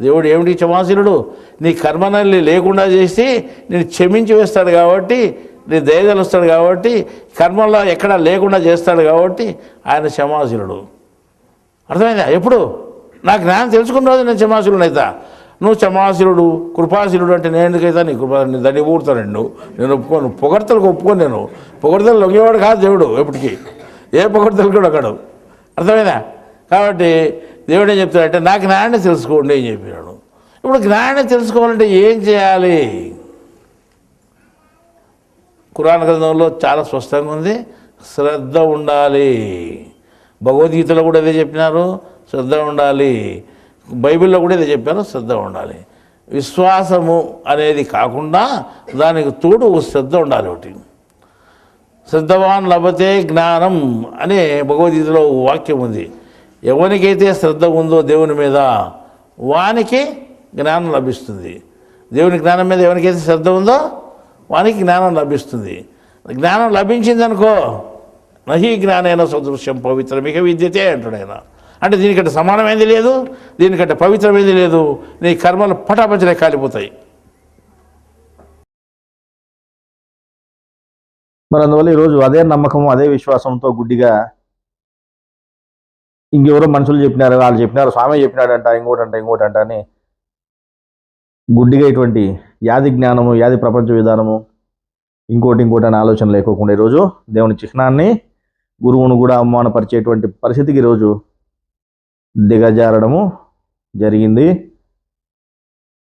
C: దేవుడు ఏమిటి క్షమాశీలుడు? నీ కర్మనల్ని లేకుండా చేసి నేను క్షమించి వేస్తాడు కాబట్టి, నీ దయగలుస్తాడు కాబట్టి, కర్మల్లో ఎక్కడా లేకుండా చేస్తాడు కాబట్టి ఆయన క్షమాశీలుడు. అర్థమైందా? ఎప్పుడు నా జ్ఞానం తెలుసుకున్న రోజు నేను క్షమాశీలుడు అవుతా. నువ్వు క్షమాశీలుడు కృపాశీలుడు అంటే నేను ఎందుకైతే నీ కృపా దాన్ని ఊరుతానండు. నేను ఒప్పుకోను, పొగడ్తలకు ఒప్పుకోను. నేను పొగడ్తలు లొంగేవాడు కాదు దేవుడు ఎప్పటికీ, ఏ పొగడ్తలు కూడా ఒకడు. అర్థమైందా? కాబట్టి దేవుడు ఏం చెప్తాడంటే నా జ్ఞానాన్ని తెలుసుకోండి అని చెప్పినాడు. ఇప్పుడు జ్ఞానాన్ని తెలుసుకోవాలంటే ఏం చేయాలి? ఖురాన్ గ్రంథంలో చాలా స్పష్టంగా ఉంది, శ్రద్ధ ఉండాలి. భగవద్గీతలో కూడా అదే చెప్పినారు, శ్రద్ధ ఉండాలి. బైబిల్లో కూడా ఇదే చెప్పారు, శ్రద్ధ ఉండాలి. విశ్వాసము అనేది కాకుండా దానికి తోడు శ్రద్ధ ఉండాలి. ఒకటి శ్రద్ధవాన్ లభతే జ్ఞానం అనే భగవద్గీతలో వాక్యం ఉంది. ఎవరికైతే శ్రద్ధ ఉందో దేవుని మీద వానికి జ్ఞానం లభిస్తుంది. దేవుని జ్ఞానం మీద ఎవరికైతే శ్రద్ధ ఉందో వానికి జ్ఞానం లభిస్తుంది. జ్ఞానం లభించిందనుకో, నహి జ్ఞానైన సదృశ్యం పవిత్రమిక విద్యతే అంటాడు ఆయన. అంటే దీనికంటే సమానమైంది లేదు, దీనికంటే పవిత్రమైంది లేదు. నీ కర్మలు పటాపంచలే కాలిపోతాయి.
B: మరి అందువల్ల ఈరోజు అదే నమ్మకం, అదే విశ్వాసంతో గుడ్డిగా ఇంకెవరో మనుషులు చెప్పినారు, వాళ్ళు చెప్పినారు, స్వామి చెప్పినాడంట, ఇంకోటంట అని గుడ్డిగా ఇటువంటి యాది జ్ఞానము, యాది ప్రపంచ విధానము, ఇంకోటి అని ఆలోచన లేకోకుండా ఈరోజు దేవుని చిహ్నాన్ని, గురువును కూడా అవమానపరిచేటువంటి పరిస్థితికి ఈరోజు దిగజారడము జరిగింది.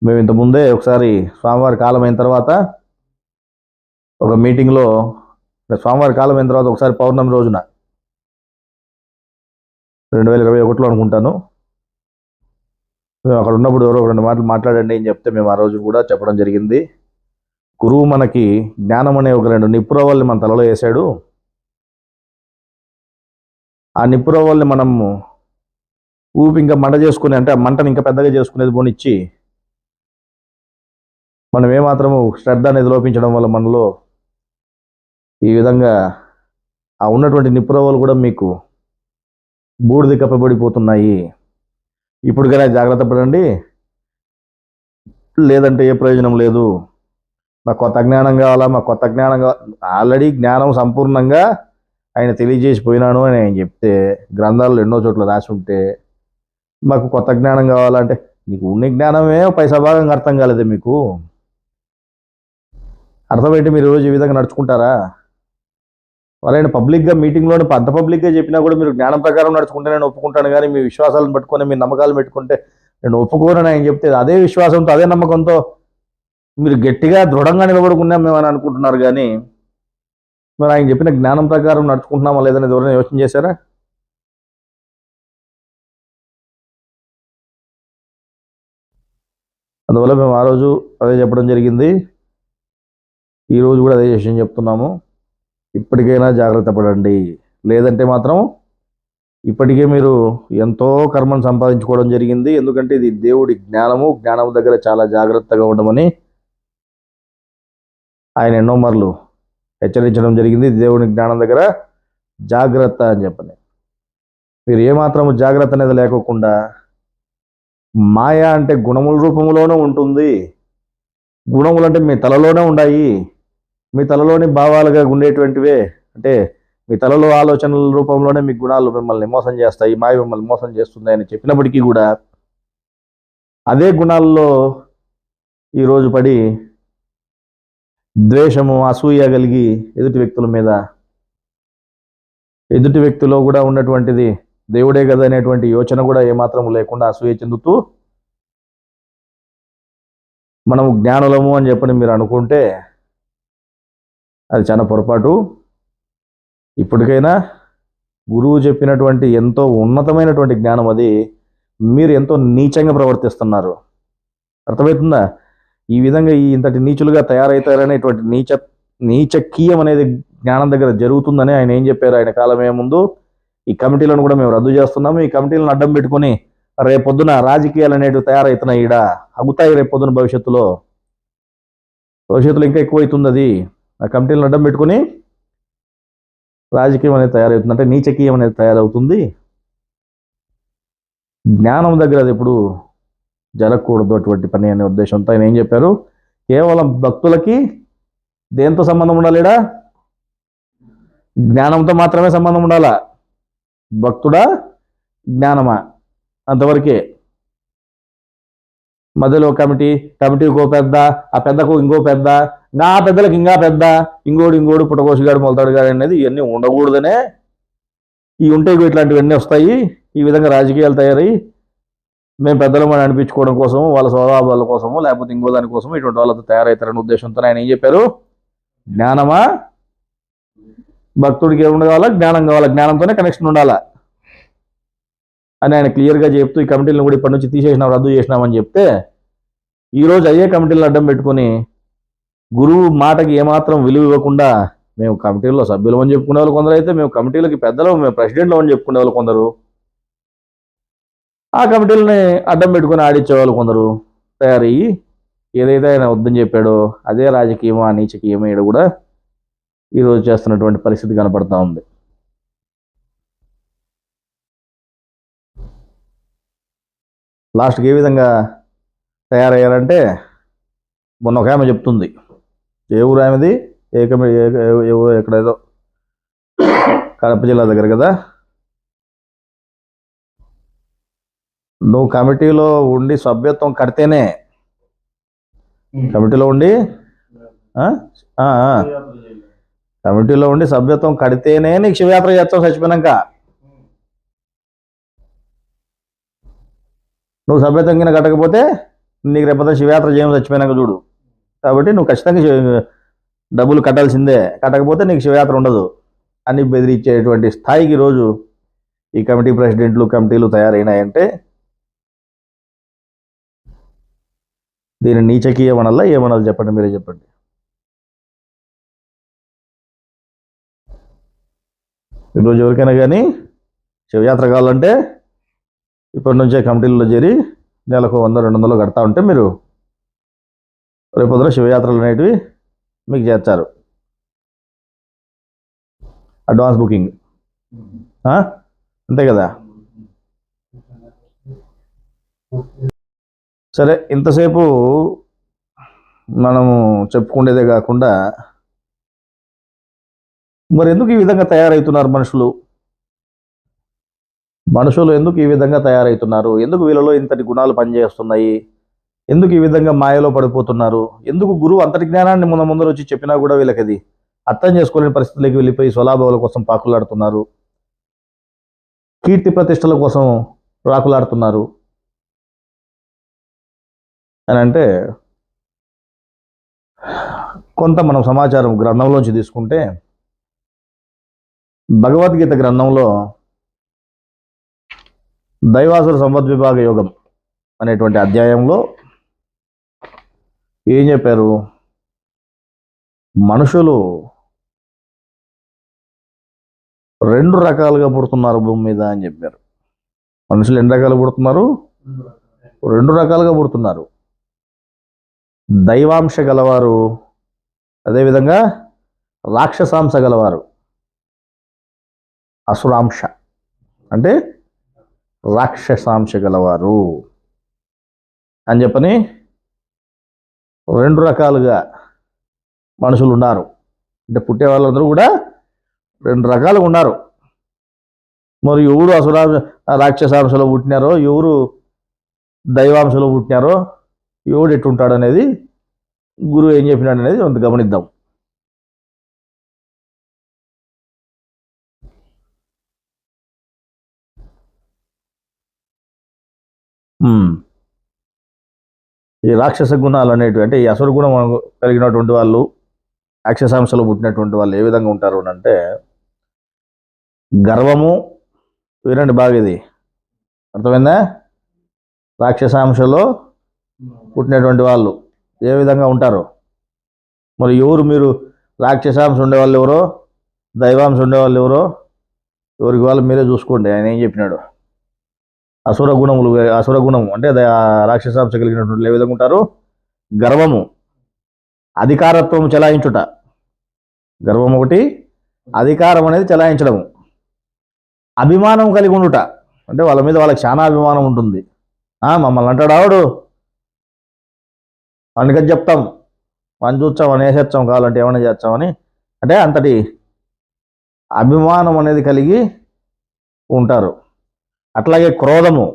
B: మేము ఇంతకుముందే ఒకసారి స్వామివారి కాలం అయిన తర్వాత ఒక మీటింగ్లో, స్వామివారి కాలం అయిన తర్వాత ఒకసారి పౌర్ణమి రోజున 2021లో అనుకుంటాను, మేము అక్కడ ఉన్నప్పుడు ఎవరో 2 మాటలు మాట్లాడండి అని చెప్తే మేము ఆ రోజు కూడా చెప్పడం జరిగింది. గురువు మనకి జ్ఞానం అనే ఒక 2 నిప్పురవ్వల్ని మన తలలో వేశాడు. ఆ నిప్పురవ్వల్ని మనము ఊపి ఇంకా మంట చేసుకుని, అంటే ఆ మంటను ఇంకా పెద్దగా చేసుకునేది పోనిచ్చి, మనం ఏమాత్రము శ్రద్ధ అనేది లోపించడం వల్ల మనలో ఈ విధంగా ఆ ఉన్నటువంటి నిప్పురవ్వలు కూడా మీకు బూడిద కప్పబడిపోతున్నాయి. ఇప్పటికైనా జాగ్రత్త పడండి, లేదంటే ఏ ప్రయోజనం లేదు. మాకు కొత్త జ్ఞానం కావాలా, మాకు కొత్త జ్ఞానం ఆల్రెడీ జ్ఞానం సంపూర్ణంగా ఆయన తెలియజేసిపోయినాను అని ఆయన చెప్తే, గ్రంథాల్లో ఎన్నో చోట్ల రాసి ఉంటే, మాకు కొత్త జ్ఞానం కావాలంటే నీకు ఉన్న జ్ఞానమే పైసా భాగంగా అర్థం కాలేదే మీకు. అర్థమైతే మీరు రోజు ఈ విధంగా నడుచుకుంటారా? వాళ్ళైనా పబ్లిక్గా మీటింగ్లోనే అంత పబ్లిక్గా చెప్పినా కూడా మీరు జ్ఞానం ప్రకారం నడుచుకుంటే నేను ఒప్పుకుంటాను, కానీ మీ విశ్వాసాలను పెట్టుకొని మీ నమ్మకాలు పెట్టుకుంటే నేను ఒప్పుకోనని ఆయన చెప్తే అదే విశ్వాసంతో అదే నమ్మకంతో మీరు గట్టిగా దృఢంగా నిలబడుకున్నాం మేమని అనుకుంటున్నారు, కానీ మరి ఆయన చెప్పిన జ్ఞానం ప్రకారం నడుచుకుంటున్నామా లేదని ఎవరైనా యోచన చేశారా? అందువల్ల మేము ఆ రోజు అదే చెప్పడం జరిగింది, ఈరోజు కూడా అదే విషయం చెప్తున్నాము. ఇప్పటికైనా జాగ్రత్త పడండి, లేదంటే మాత్రం ఇప్పటికే మీరు ఎంతో కర్మను సంపాదించుకోవడం జరిగింది. ఎందుకంటే ఇది దేవుడి జ్ఞానము, జ్ఞానం దగ్గర చాలా జాగ్రత్తగా ఉండమని ఆయన ఎన్నో మార్లు హెచ్చరించడం జరిగింది. దేవుని జ్ఞానం దగ్గర జాగ్రత్త అని చెప్పని మీరు ఏమాత్రం జాగ్రత్త అనేది లేకోకుండా, మాయ అంటే గుణముల రూపంలోనే ఉంటుంది. గుణములు అంటే మీ తలలోనే ఉన్నాయి, మీ తలలోని భావాలుగా ఉండేటువంటివే. అంటే మీ తలలో ఆలోచనల రూపంలోనే మీ గుణాలు మిమ్మల్ని మోసం చేస్తాయి, మాయ మిమ్మల్ని మోసం చేస్తుంది అని చెప్పినప్పటికీ కూడా అదే గుణాల్లో ఈరోజు పడి ద్వేషము, అసూయ కలిగి ఎదుటి వ్యక్తుల మీద, ఎదుటి వ్యక్తిలో కూడా ఉన్నటువంటిది దేవుడే కదా అనేటువంటి యోచన కూడా ఏమాత్రం లేకుండా అసూయ చెందుతూ మనము జ్ఞానులము అని చెప్పని మీరు అనుకుంటే అది చాలా పొరపాటు. ఇప్పటికైనా గురువు చెప్పినటువంటి ఎంతో ఉన్నతమైనటువంటి జ్ఞానం అది, మీరు ఎంతో నీచంగా ప్రవర్తిస్తున్నారు. అర్థమవుతుందా? ఈ విధంగా ఇంతటి నీచులుగా తయారవుతారనేటువంటి నీచకీయం అనేది జ్ఞానం దగ్గర జరుగుతుందని ఆయన ఏం చెప్పారు? ఆయన కాలమే ముందు ఈ కమిటీలను కూడా మేము రద్దు చేస్తున్నాము, ఈ కమిటీలను అడ్డం పెట్టుకుని రేపొద్దున రాజకీయాలు అనేవి తయారవుతున్నాయి, ఈడ అగుతాయి రేపొద్దున భవిష్యత్తులో ఇంకా ఎక్కువైతుంది. అది ఆ కమిటీలను అడ్డం పెట్టుకుని రాజకీయం అనేది తయారవుతుంది, అంటే నీచకీయం అనేది తయారవుతుంది. జ్ఞానం దగ్గర అది ఎప్పుడు జరగకూడదు అటువంటి పని అనే ఉద్దేశంతో ఆయన ఏం చెప్పారు? కేవలం భక్తులకి దేంతో సంబంధం ఉండాలిడా? జ్ఞానంతో మాత్రమే సంబంధం ఉండాలా. భక్తుడా జ్ఞానమా అంతవరకే. మధ్యలో కమిటీకి ఓ పెద్ద, ఆ పెద్దకు ఇంకో పెద్ద, ఆ పెద్దలకు ఇంకా పెద్ద, ఇంకోడు పుట్టకోసిగాడు మొలతాడు గాడు అనేది ఇవన్నీ ఉండకూడదనే. ఇవి ఉంటే ఇట్లాంటివన్నీ వస్తాయి. ఈ విధంగా రాజకీయాలు తయారై మేము పెద్దలు మనం అనిపించుకోవడం కోసము, వాళ్ళ స్వభావాల కోసము, లేకపోతే ఇంకో దానికోసము ఇటువంటి వాళ్ళతో తయారవుతారనే ఉద్దేశంతో ఆయన ఏం చెప్పారు? జ్ఞానమా, భక్తుడికి ఏముండ కావాలా? జ్ఞానం కావాలా, జ్ఞానంతోనే కనెక్షన్ ఉండాలా అని ఆయన క్లియర్గా చెప్తూ ఈ కమిటీలను కూడా ఇప్పటి నుంచి తీసేసినాం, రద్దు చేసినామని చెప్తే, ఈరోజు అయ్యే కమిటీలను అడ్డం పెట్టుకుని గురువు మాటకి ఏమాత్రం విలువ ఇవ్వకుండా మేము కమిటీల్లో సభ్యులు అని చెప్పుకునే వాళ్ళు కొందరు, అయితే మేము కమిటీలకి పెద్దలు, మేము ప్రెసిడెంట్లు అని చెప్పుకునే వాళ్ళు కొందరు, ఆ కమిటీలని అడ్డం పెట్టుకుని ఆడించేవాళ్ళు కొందరు తయారయ్యి ఏదైతే ఆయన వద్దని చెప్పాడో అదే రాజకీయమో ఆ నీచకీయమో ఈడ కూడా ఈరోజు చేస్తున్నటువంటి పరిస్థితి కనపడతా ఉంది. లాస్ట్కి ఏ విధంగా తయారయ్యారంటే, మొన్న ఒక ఆమె చెప్తుంది, ఏ ఊరు ఆమెది, ఎక్కడేదో కడప జిల్లా దగ్గర కదా, నువ్వు కమిటీలో ఉండి సభ్యత్వం కడితేనే, కమిటీలో ఉండి సభ్యత్వం కడితేనే నీకు శివయాత్ర చేస్తావు చచ్చిపోయినాక. నువ్వు సభ్యత్వం కింద కట్టకపోతే నీకు రేపొద్దు శివయాత్ర చేయడం చచ్చిపోయినాక చూడు. కాబట్టి నువ్వు ఖచ్చితంగా డబ్బులు కట్టాల్సిందే, కట్టకపోతే నీకు శివయాత్ర ఉండదు అని బెదిరించేటువంటి స్థాయికి రోజు ఈ కమిటీ ప్రెసిడెంట్లు, కమిటీలు తయారైనాయంటే దీని నీచకీయమనల్లా ఏమనాలి చెప్పండి, మీరే చెప్పండి. ఈరోజు ఎవరికైనా కానీ శివయాత్ర కావాలంటే ఇప్పటి నుంచే కమిటీల్లో చేరి నెలకు 100-200 కడతా ఉంటే మీరు రేపొద్దున శివయాత్రలు అనేటివి మీకు చేస్తారు. అడ్వాన్స్ బుకింగ్, అంతే కదా. సరే, ఇంతసేపు మనము చెప్పుకునేదే కాకుండా మరి ఎందుకు ఈ విధంగా తయారవుతున్నారు మనుషులు ఎందుకు ఈ విధంగా తయారవుతున్నారు? ఎందుకు వీళ్ళలో ఇంతటి గుణాలు పనిచేస్తున్నాయి? ఎందుకు ఈ విధంగా మాయలో పడిపోతున్నారు? ఎందుకు గురువు అంతటి జ్ఞానాన్ని ముందర వచ్చి చెప్పినా కూడా వీళ్ళకి అది అర్థం చేసుకోలేని పరిస్థితులకి వెళ్ళిపోయి స్వలాభావాల కోసం పాకులాడుతున్నారు, కీర్తి ప్రతిష్టల కోసం రాకులాడుతున్నారు అని అంటే, కొంత మనం సమాచారం గ్రంథంలోంచి తీసుకుంటే, భగవద్గీత గ్రంథంలో దైవాసుర సంవద్విభాగ యోగం అనేటువంటి అధ్యాయంలో ఏం చెప్పారు? మనుషులు 2 రకాలుగా పుడుతున్నారు భూమి మీద అని చెప్పారు. మనుషులు ఎన్ని రకాలుగా పుడుతున్నారు? 2 రకాలుగా పుడుతున్నారు. దైవాంశ గలవారు, అదేవిధంగా రాక్షసాంశ గలవారు. అసురాంశ అంటే రాక్షసాంశ గలవారు అని చెప్పని 2 రకాలుగా మనుషులు ఉన్నారు. అంటే పుట్టే వాళ్ళందరూ కూడా 2 రకాలుగా ఉన్నారు. మరి ఎవరు రాక్షసాంశలో పుట్టినారో, ఎవరు దైవాంశలో పుట్టినారో, ఎవడు ఎట్టుంటాడు అనేది, గురువు ఏం చెప్పినాడు అనేది కొంత గమనిద్దాం. ఈ రాక్షస గుణాలు అనేటివి, అంటే ఈ అసుర గుణం కలిగినటువంటి వాళ్ళు, రాక్షసాంశలో పుట్టినటువంటి వాళ్ళు ఏ విధంగా ఉంటారు అంటే, గర్వము, వినండి బాగా ఇది అర్థమైందా? రాక్షసాంశలో పుట్టినటువంటి వాళ్ళు ఏ విధంగా ఉంటారు? మరి ఎవరు మీరు రాక్షసాంశ ఉండేవాళ్ళు ఎవరో, దైవాంశ ఉండేవాళ్ళు ఎవరో, ఎవరికి వాళ్ళు మీరే చూసుకోండి. ఆయన ఏం చెప్పినాడు? అసుర గుణము అంటే రాక్షసాంశ కలిగినటువంటి ఏ విధంగా ఉంటారు? గర్వము, అధికారత్వం చెలాయించుట. గర్వం ఒకటి, అధికారం అనేది చెలాయించడము. అభిమానం కలిగి ఉండుట, అంటే వాళ్ళ మీద వాళ్ళకి చాలా అభిమానం ఉంటుంది. మమ్మల్ని అంటాడు ఆవిడు, అందుకని చెప్తాం, మనం చూస్తాం, అని వేసేస్తాం, కావాలంటే ఏమైనా చేస్తామని, అంటే అంతటి అభిమానం అనేది కలిగి ఉంటారు. అట్లాగే క్రోధము,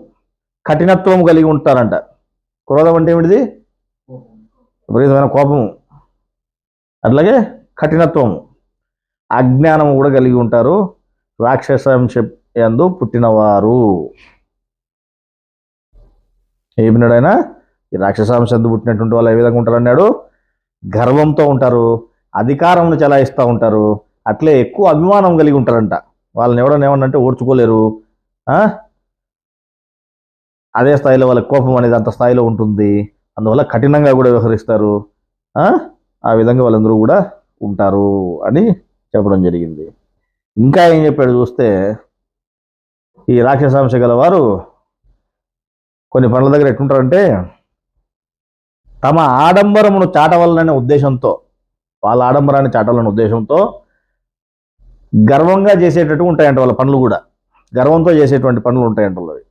B: కఠినత్వం కలిగి ఉంటారంట. క్రోధం అంటే ఏమిటిది? విపరీతమైన కోపము. అట్లాగే కఠినత్వము, అజ్ఞానము కూడా కలిగి ఉంటారు రాక్షసాంశ యందు పుట్టినవారు. ఏమినాడు ఆయన? ఈ రాక్షసాంశ యందు పుట్టినటువంటి వాళ్ళు ఏ విధంగా ఉంటారు అన్నాడు? గర్వంతో ఉంటారు, అధికారంను చెలాయిస్తూ ఉంటారు, అట్లే ఎక్కువ అభిమానం కలిగి ఉంటారంట. వాళ్ళని ఎవడన్నా ఏమన్నంటే ఓర్చుకోలేరు. అదే స్థాయిలో వాళ్ళ కోపం అనేది అంత స్థాయిలో ఉంటుంది. అందువల్ల కఠినంగా కూడా వ్యవహరిస్తారు. ఆ విధంగా వాళ్ళందరూ కూడా ఉంటారు అని చెప్పడం జరిగింది. ఇంకా ఏం చెప్పాడు చూస్తే, ఈ రాక్షసాంశ గలవారు కొన్ని పనుల దగ్గర ఎట్టుంటారంటే, తమ ఆడంబరమును చాటవలననే ఉద్దేశంతో, వాళ్ళ ఆడంబరాన్ని చాటాలనే ఉద్దేశంతో గర్వంగా చేసేటట్టు ఉంటాయంట వాళ్ళ పనులు కూడా. గర్వంతో చేసేటువంటి పనులు ఉంటాయంట వాళ్ళవి.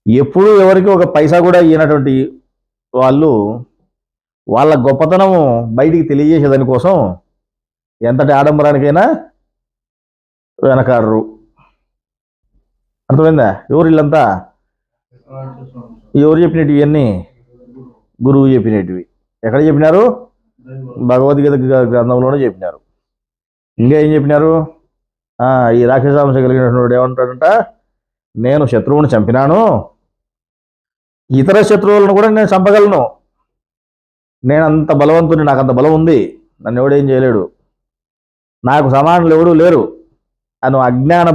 B: ఎప్పుడూ ఎవరికి ఒక పైసా కూడా ఇవ్వనటువంటి వాళ్ళు వాళ్ళ గొప్పతనము బయటికి తెలియజేసేదాని కోసం ఎంతటి ఆడంబరానికైనా వెనకాడరు. అర్థమైందా? ఎవరు వీళ్ళంతా? ఎవరు చెప్పినవి అన్నీ? గురువు చెప్పినవి. ఎక్కడ చెప్పినారు? భగవద్గీత గ్రంథంలోనే చెప్పినారు. ఇంకా ఏం చెప్పినారు? ఈ రాక్షసాంశ కలిగినటువంటి ఏమంటాడంట, నేను శత్రువుని చంపినాను, ఇతర శత్రువులను కూడా నేను చంపగలను, నేను అంత బలవంతుని, నాకు అంత బలం ఉంది, నన్ను ఎవడేం చేయలేడు, నాకు సమానులు ఎవడూ లేరు అను అజ్ఞాన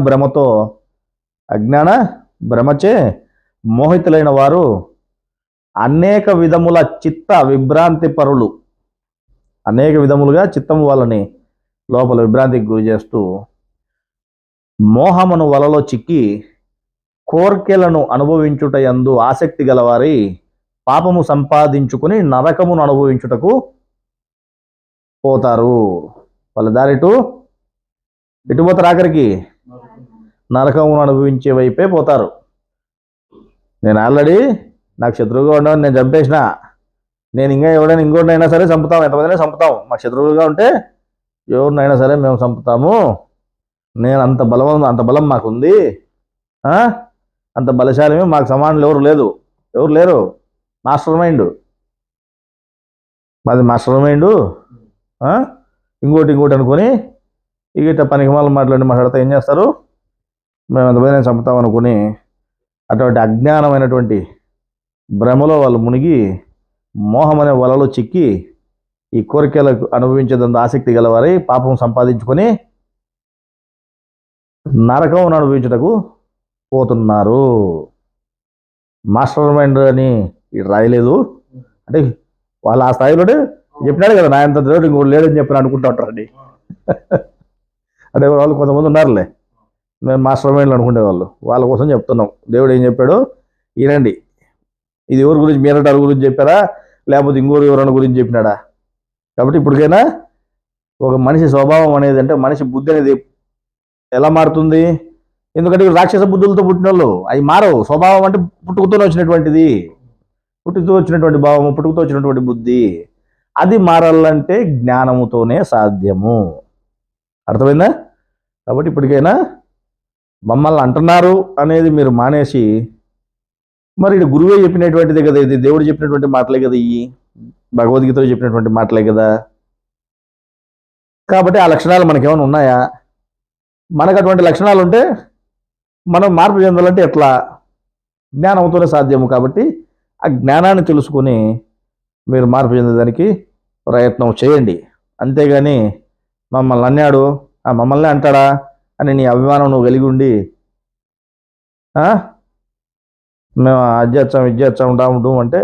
B: భ్రమచే మోహితులైన వారు అనేక విధముల చిత్త విభ్రాంతి పరులు, అనేక విధములుగా చిత్తము వాళ్ళని లోపల విభ్రాంతికి గురి చేస్తూ మోహమును వలలో చిక్కి కోర్కెలను అనుభవించుట యందు ఆసక్తి గలవారి పాపము సంపాదించుకుని నరకమును అనుభవించుటకు పోతారు. వాళ్ళ దారిటు ఎటు పోతారు ఆఖరికి? నరకం అనుభవించే వైపే పోతారు. నేను ఆల్రెడీ నాకు శత్రువుగా ఉండవని నేను చంపేసిన, నేను ఇంకా ఎవడైనా ఇంకోటినైనా సరే చంపుతాం, ఎంతమందినే చంపుతాం. మాకు శత్రువులుగా ఉంటే ఎవరినైనా సరే మేము చంపుతాము. నేను అంత బలం మాకుంది, అంత బలశాలి, మాకు సమానులు ఎవరు లేరు. మాస్టర్ మైండ్ మాది, మాస్టర్ మైండ్. ఇంకోటి అనుకొని ఇక పనికి మాట్లాడితే ఏం చేస్తారు? మేము ఎంతమంది చంపుతాం అనుకుని అటువంటి అజ్ఞానమైనటువంటి భ్రమలో వాళ్ళు మునిగి మోహం అనే వలలో చిక్కి ఈ కోరికలకు అనుభవించేదంత ఆసక్తి గలవారై పాపం సంపాదించుకొని నరకం అనుభవించుటకు పోతున్నారు. మాస్టర్ మైండ్ అని రాయలేదు అంటే వాళ్ళు ఆ స్థాయిలోనే చెప్పినాడు కదా, నా ఎంత దేవుడు ఇంకోటి లేడని చెప్పి అనుకుంటా ఉంటారండి. అంటే వాళ్ళు కొంతమంది ఉన్నారులే, మేము మాస్టర్ మైండ్లు అనుకునేవాళ్ళు, వాళ్ళ కోసం చెప్తున్నాం. దేవుడు ఏం చెప్పాడు ఈనండి. ఇది ఎవరి గురించి, మీరటారు గురించి చెప్పారా లేకపోతే ఎవరైనా గురించి చెప్పినాడా? కాబట్టి ఇప్పటికైనా ఒక మనిషి స్వభావం అనేది, అంటే మనిషి బుద్ధి అనేది ఎలా మారుతుంది? ఎందుకంటే రాక్షస బుద్ధులతో పుట్టిన వాళ్ళు అవి మారవు. స్వభావం అంటే పుట్టుకతో వచ్చినటువంటిది, పుట్టుకతో వచ్చినటువంటి భావము, పుట్టుకతో వచ్చినటువంటి బుద్ధి. అది మారాలంటే జ్ఞానముతోనే సాధ్యము. అర్థమైందా? కాబట్టి ఇప్పటికైనా మమ్మల్ని అంటున్నారు అనేది మీరు మానేసి, మరి ఇది గురువే చెప్పినటువంటిదే కదా, ఇది దేవుడు చెప్పినటువంటి మాటలే కదా, ఈ భగవద్గీతలో చెప్పినటువంటి మాటలే కదా. కాబట్టి ఆ లక్షణాలు మనకేమైనా ఉన్నాయా? మనకు అటువంటి లక్షణాలు ఉంటే మనం మార్పు చెందాలంటే ఎట్లా? జ్ఞానంతోనే సాధ్యము. కాబట్టి ఆ జ్ఞానాన్ని తెలుసుకొని మీరు మార్పు చెందేదానికి ప్రయత్నం చేయండి. అంతేగాని మమ్మల్ని అన్నాడు, మమ్మల్ని అంటాడా అని నీ అభిమానం నువ్వు కలిగి ఉండి మేము అధ్యక్షం ఇచ్చేస్తాం ఉంటాము అంటే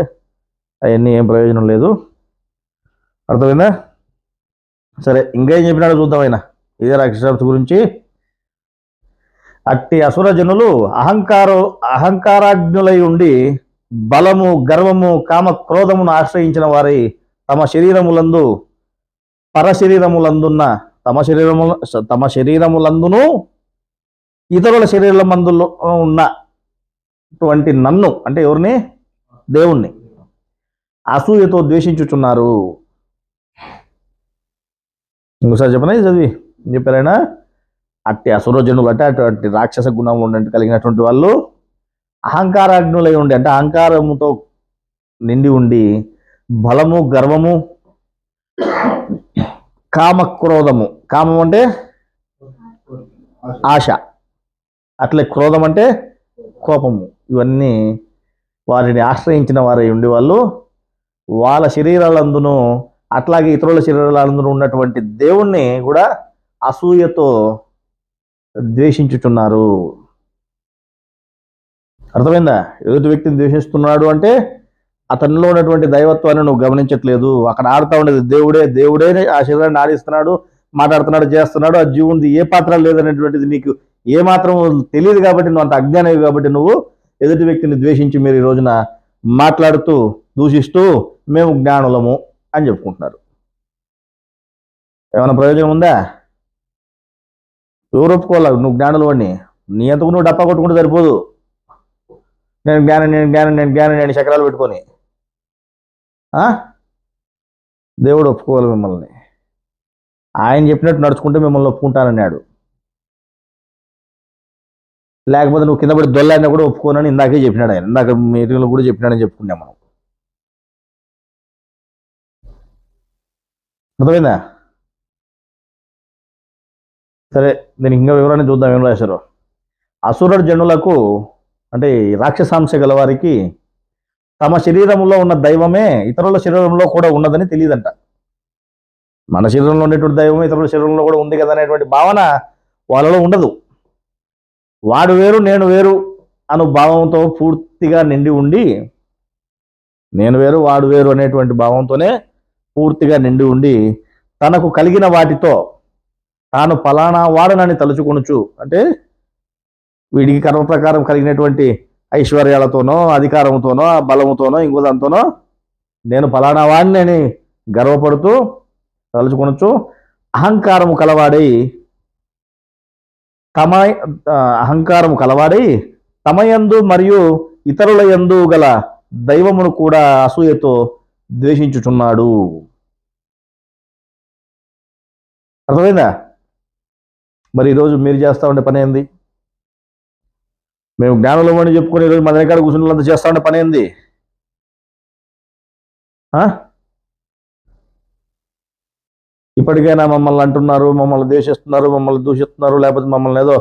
B: అవన్నీ ఏం ప్రయోజనం లేదు. అర్థమైందా? సరే, ఇంకేం చెప్పినాడో చూద్దాం. ఆయన ఇదే రాక్షస గురించి. అట్టి అసుర జనులు అహంకారాజ్ఞులై ఉండి బలము, గర్వము, కామ, క్రోధమును ఆశ్రయించిన వారై తమ శరీరములందును ఇతరుల శరీరమందులో ఉన్నటువంటి నన్ను, అంటే ఎవరిని? దేవుణ్ణి అసూయతో ద్వేషించుచున్నారు. ఇంకోసారి చెప్పనా చదివి చెప్పారైనా? అట్టి అసురజనులు అంటే అటువంటి రాక్షస గుణం కలిగినటువంటి వాళ్ళు అహంకారాజ్ఞులై ఉండి, అంటే అహంకారముతో నిండి ఉండి బలము, గర్వము, కామక్రోధము. కామం అంటే ఆశ, అట్లే క్రోధం అంటే కోపము. ఇవన్నీ వారిని ఆశ్రయించిన వారై ఉండి వాళ్ళు వాళ్ళ శరీరాలందును అట్లాగే ఇతరుల శరీరాలందును ఉన్నటువంటి దేవుణ్ణి కూడా అసూయతో ద్వేషించుచున్నారు. అర్థమైందా? ఎదుటి వ్యక్తిని ద్వేషిస్తున్నాడు అంటే అతనిలో ఉన్నటువంటి దైవత్వాన్ని నువ్వు గమనించట్లేదు. అక్కడ ఆడుతూ ఉండేది దేవుడే ఆ శరీరాన్ని ఆడిస్తున్నాడు, మాట్లాడుతున్నాడు, చేస్తున్నాడు. ఆ జీవునిది ఏ పాత్ర లేదనేటువంటిది నీకు ఏమాత్రం తెలియదు. కాబట్టి నువ్వు అంత అజ్ఞానవి కాబట్టి నువ్వు ఎదుటి వ్యక్తిని ద్వేషించి మీరు ఈ రోజున మాట్లాడుతూ దూషిస్తూ మేము జ్ఞానులము అని చెప్పుకుంటున్నారు. ఏమైనా ప్రయోజనం ఉందా? ఎవరు ఒప్పుకోవాలి నువ్వు జ్ఞానులు అని? నీ అంతకు నువ్వు డప్పా కొట్టుకుంటే సరిపోదు. నేను జ్ఞానం చక్రాలు పెట్టుకొని దేవుడు ఒప్పుకోవాలి మిమ్మల్ని. ఆయన చెప్పినట్టు నడుచుకుంటే మిమ్మల్ని ఒప్పుకుంటానన్నాడు. లేకపోతే నువ్వు కింద పడి దొల్లాడినా కూడా ఒప్పుకోనని ఇందాకే చెప్పినాడు ఆయన. ఇందాక మీటింగ్లో కూడా చెప్పినాడని చెప్పుకున్నాం మనం. అర్థమైందా? సరే, నేను ఇంకా వివరాన్ని చూద్దాం. ఏం రాశారు? అసుర జనులకు అంటే రాక్షసాంశ గలవారికి తమ శరీరంలో ఉన్న దైవమే ఇతరుల శరీరంలో కూడా ఉన్నదని తెలియదంట. మన శరీరంలో ఉండేటువంటి దైవం ఇతరుల శరీరంలో కూడా ఉంది కదా అనేటువంటి భావన వాళ్ళలో ఉండదు. వాడు వేరు నేను వేరు అను భావంతో పూర్తిగా నిండి ఉండి, నేను వేరు వాడు వేరు అనేటువంటి భావంతోనే పూర్తిగా నిండి ఉండి తనకు కలిగిన వాటితో తాను ఫలానా వాడనని తలుచుకొనుచు, అంటే వీడికి కర్మ ప్రకారం కలిగినటువంటి ఐశ్వర్యాలతోనో అధికారంతోనో బలముతోనో ఇంకో దాంతోనో నేను ఫలానా వాడిని అని గర్వపడుతూ తలుచుకొనొచ్చు. అహంకారము కలవాడై తమ అహంకారము కలవాడై తమయందు మరియు ఇతరుల యందు గల దైవమును కూడా అసూయతో ద్వేషించుచున్నాడు. అర్థమైందా? మరి ఈరోజు మీరు చేస్తా ఉండే పని ఏంది? మేము జ్ఞానంలో అని చెప్పుకొని ఈరోజు మన దగ్గర కూర్చున్నదంతా చేస్తా ఉండే పని ఏంది? ఇప్పటికైనా మమ్మల్ని అంటున్నారు, మమ్మల్ని ద్వేషిస్తున్నారు, మమ్మల్ని దూషిస్తున్నారు, లేకపోతే మమ్మల్ని ఏదో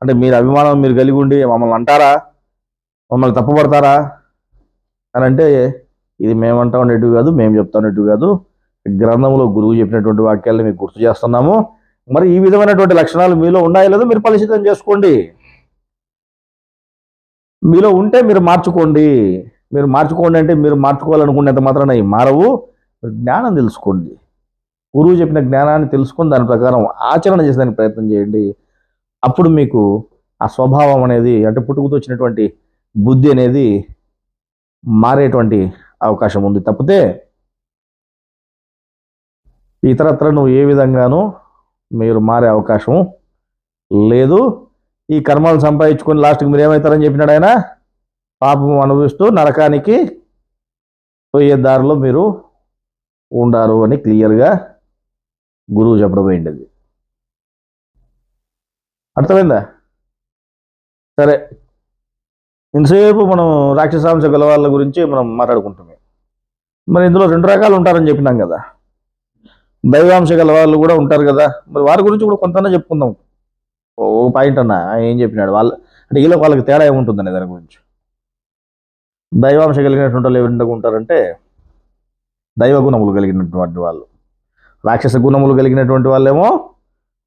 B: అంటే మీరు అభిమానం మీరు కలిగి ఉండి మమ్మల్ని అంటారా, మమ్మల్ని తప్పుపడతారా అని అంటే ఇది మేమంటా ఉండేటివి కాదు, మేము చెప్తా ఉండేటివి కాదు, గ్రంథంలో గురువు చెప్పినటువంటి వాక్యాలను మీకు గుర్తు చేస్తున్నాము. మరి ఈ విధమైనటువంటి లక్షణాలు మీలో ఉన్నాయో లేదో మీరు పరిశీలన చేసుకోండి. మీలో ఉంటే మీరు మార్చుకోండి. మీరు మార్చుకోండి అంటే మీరు మార్చుకోవాలనుకునేంత మాత్రాన అవి మారవు. జ్ఞానం తెలుసుకోండి. గురువు చెప్పిన జ్ఞానాన్ని తెలుసుకొని దాని ప్రకారం ఆచరణ చేసేదానికి ప్రయత్నం చేయండి. అప్పుడు మీకు ఆ స్వభావం అనేది అంటే పుట్టుకతో వచ్చినటువంటి బుద్ధి అనేది మారేటువంటి అవకాశం ఉంది. తప్పితే ఇతరత్ర నువ్వు ఏ విధంగానూ మీరు మారే అవకాశం లేదు. ఈ కర్మలు సంపాదించుకొని లాస్ట్కి మీరు ఏమవుతారని చెప్పినాడు ఆయన, పాపం అనుభవిస్తూ నరకానికి పోయే దారిలో మీరు ఉండారు అని క్లియర్గా గురువు చెప్పబోయింది. అది అర్థమైందా? సరే, ఇంతసేపు మనం రాక్షసాంశ గల వాళ్ళ గురించి మనం మాట్లాడుకుంటామే. మరి ఇందులో 2 రకాలు ఉంటారని చెప్పినాం కదా, దైవాంశ గల వాళ్ళు కూడా ఉంటారు కదా. మరి వారి గురించి కూడా కొంతనే చెప్పుకుందాం. ఓ పాయింట్ అన్న ఏం చెప్పినాడు వాళ్ళ అంటే వీళ్ళకి వాళ్ళకి తేడా ఏముంటుందని దాని గురించి. దైవాంశ కలిగినటువంటి వాళ్ళు ఎవరు ఉంటారంటే దైవ గుణములు కలిగినటువంటి వాళ్ళు. రాక్షస గుణములు కలిగినటువంటి వాళ్ళేమో,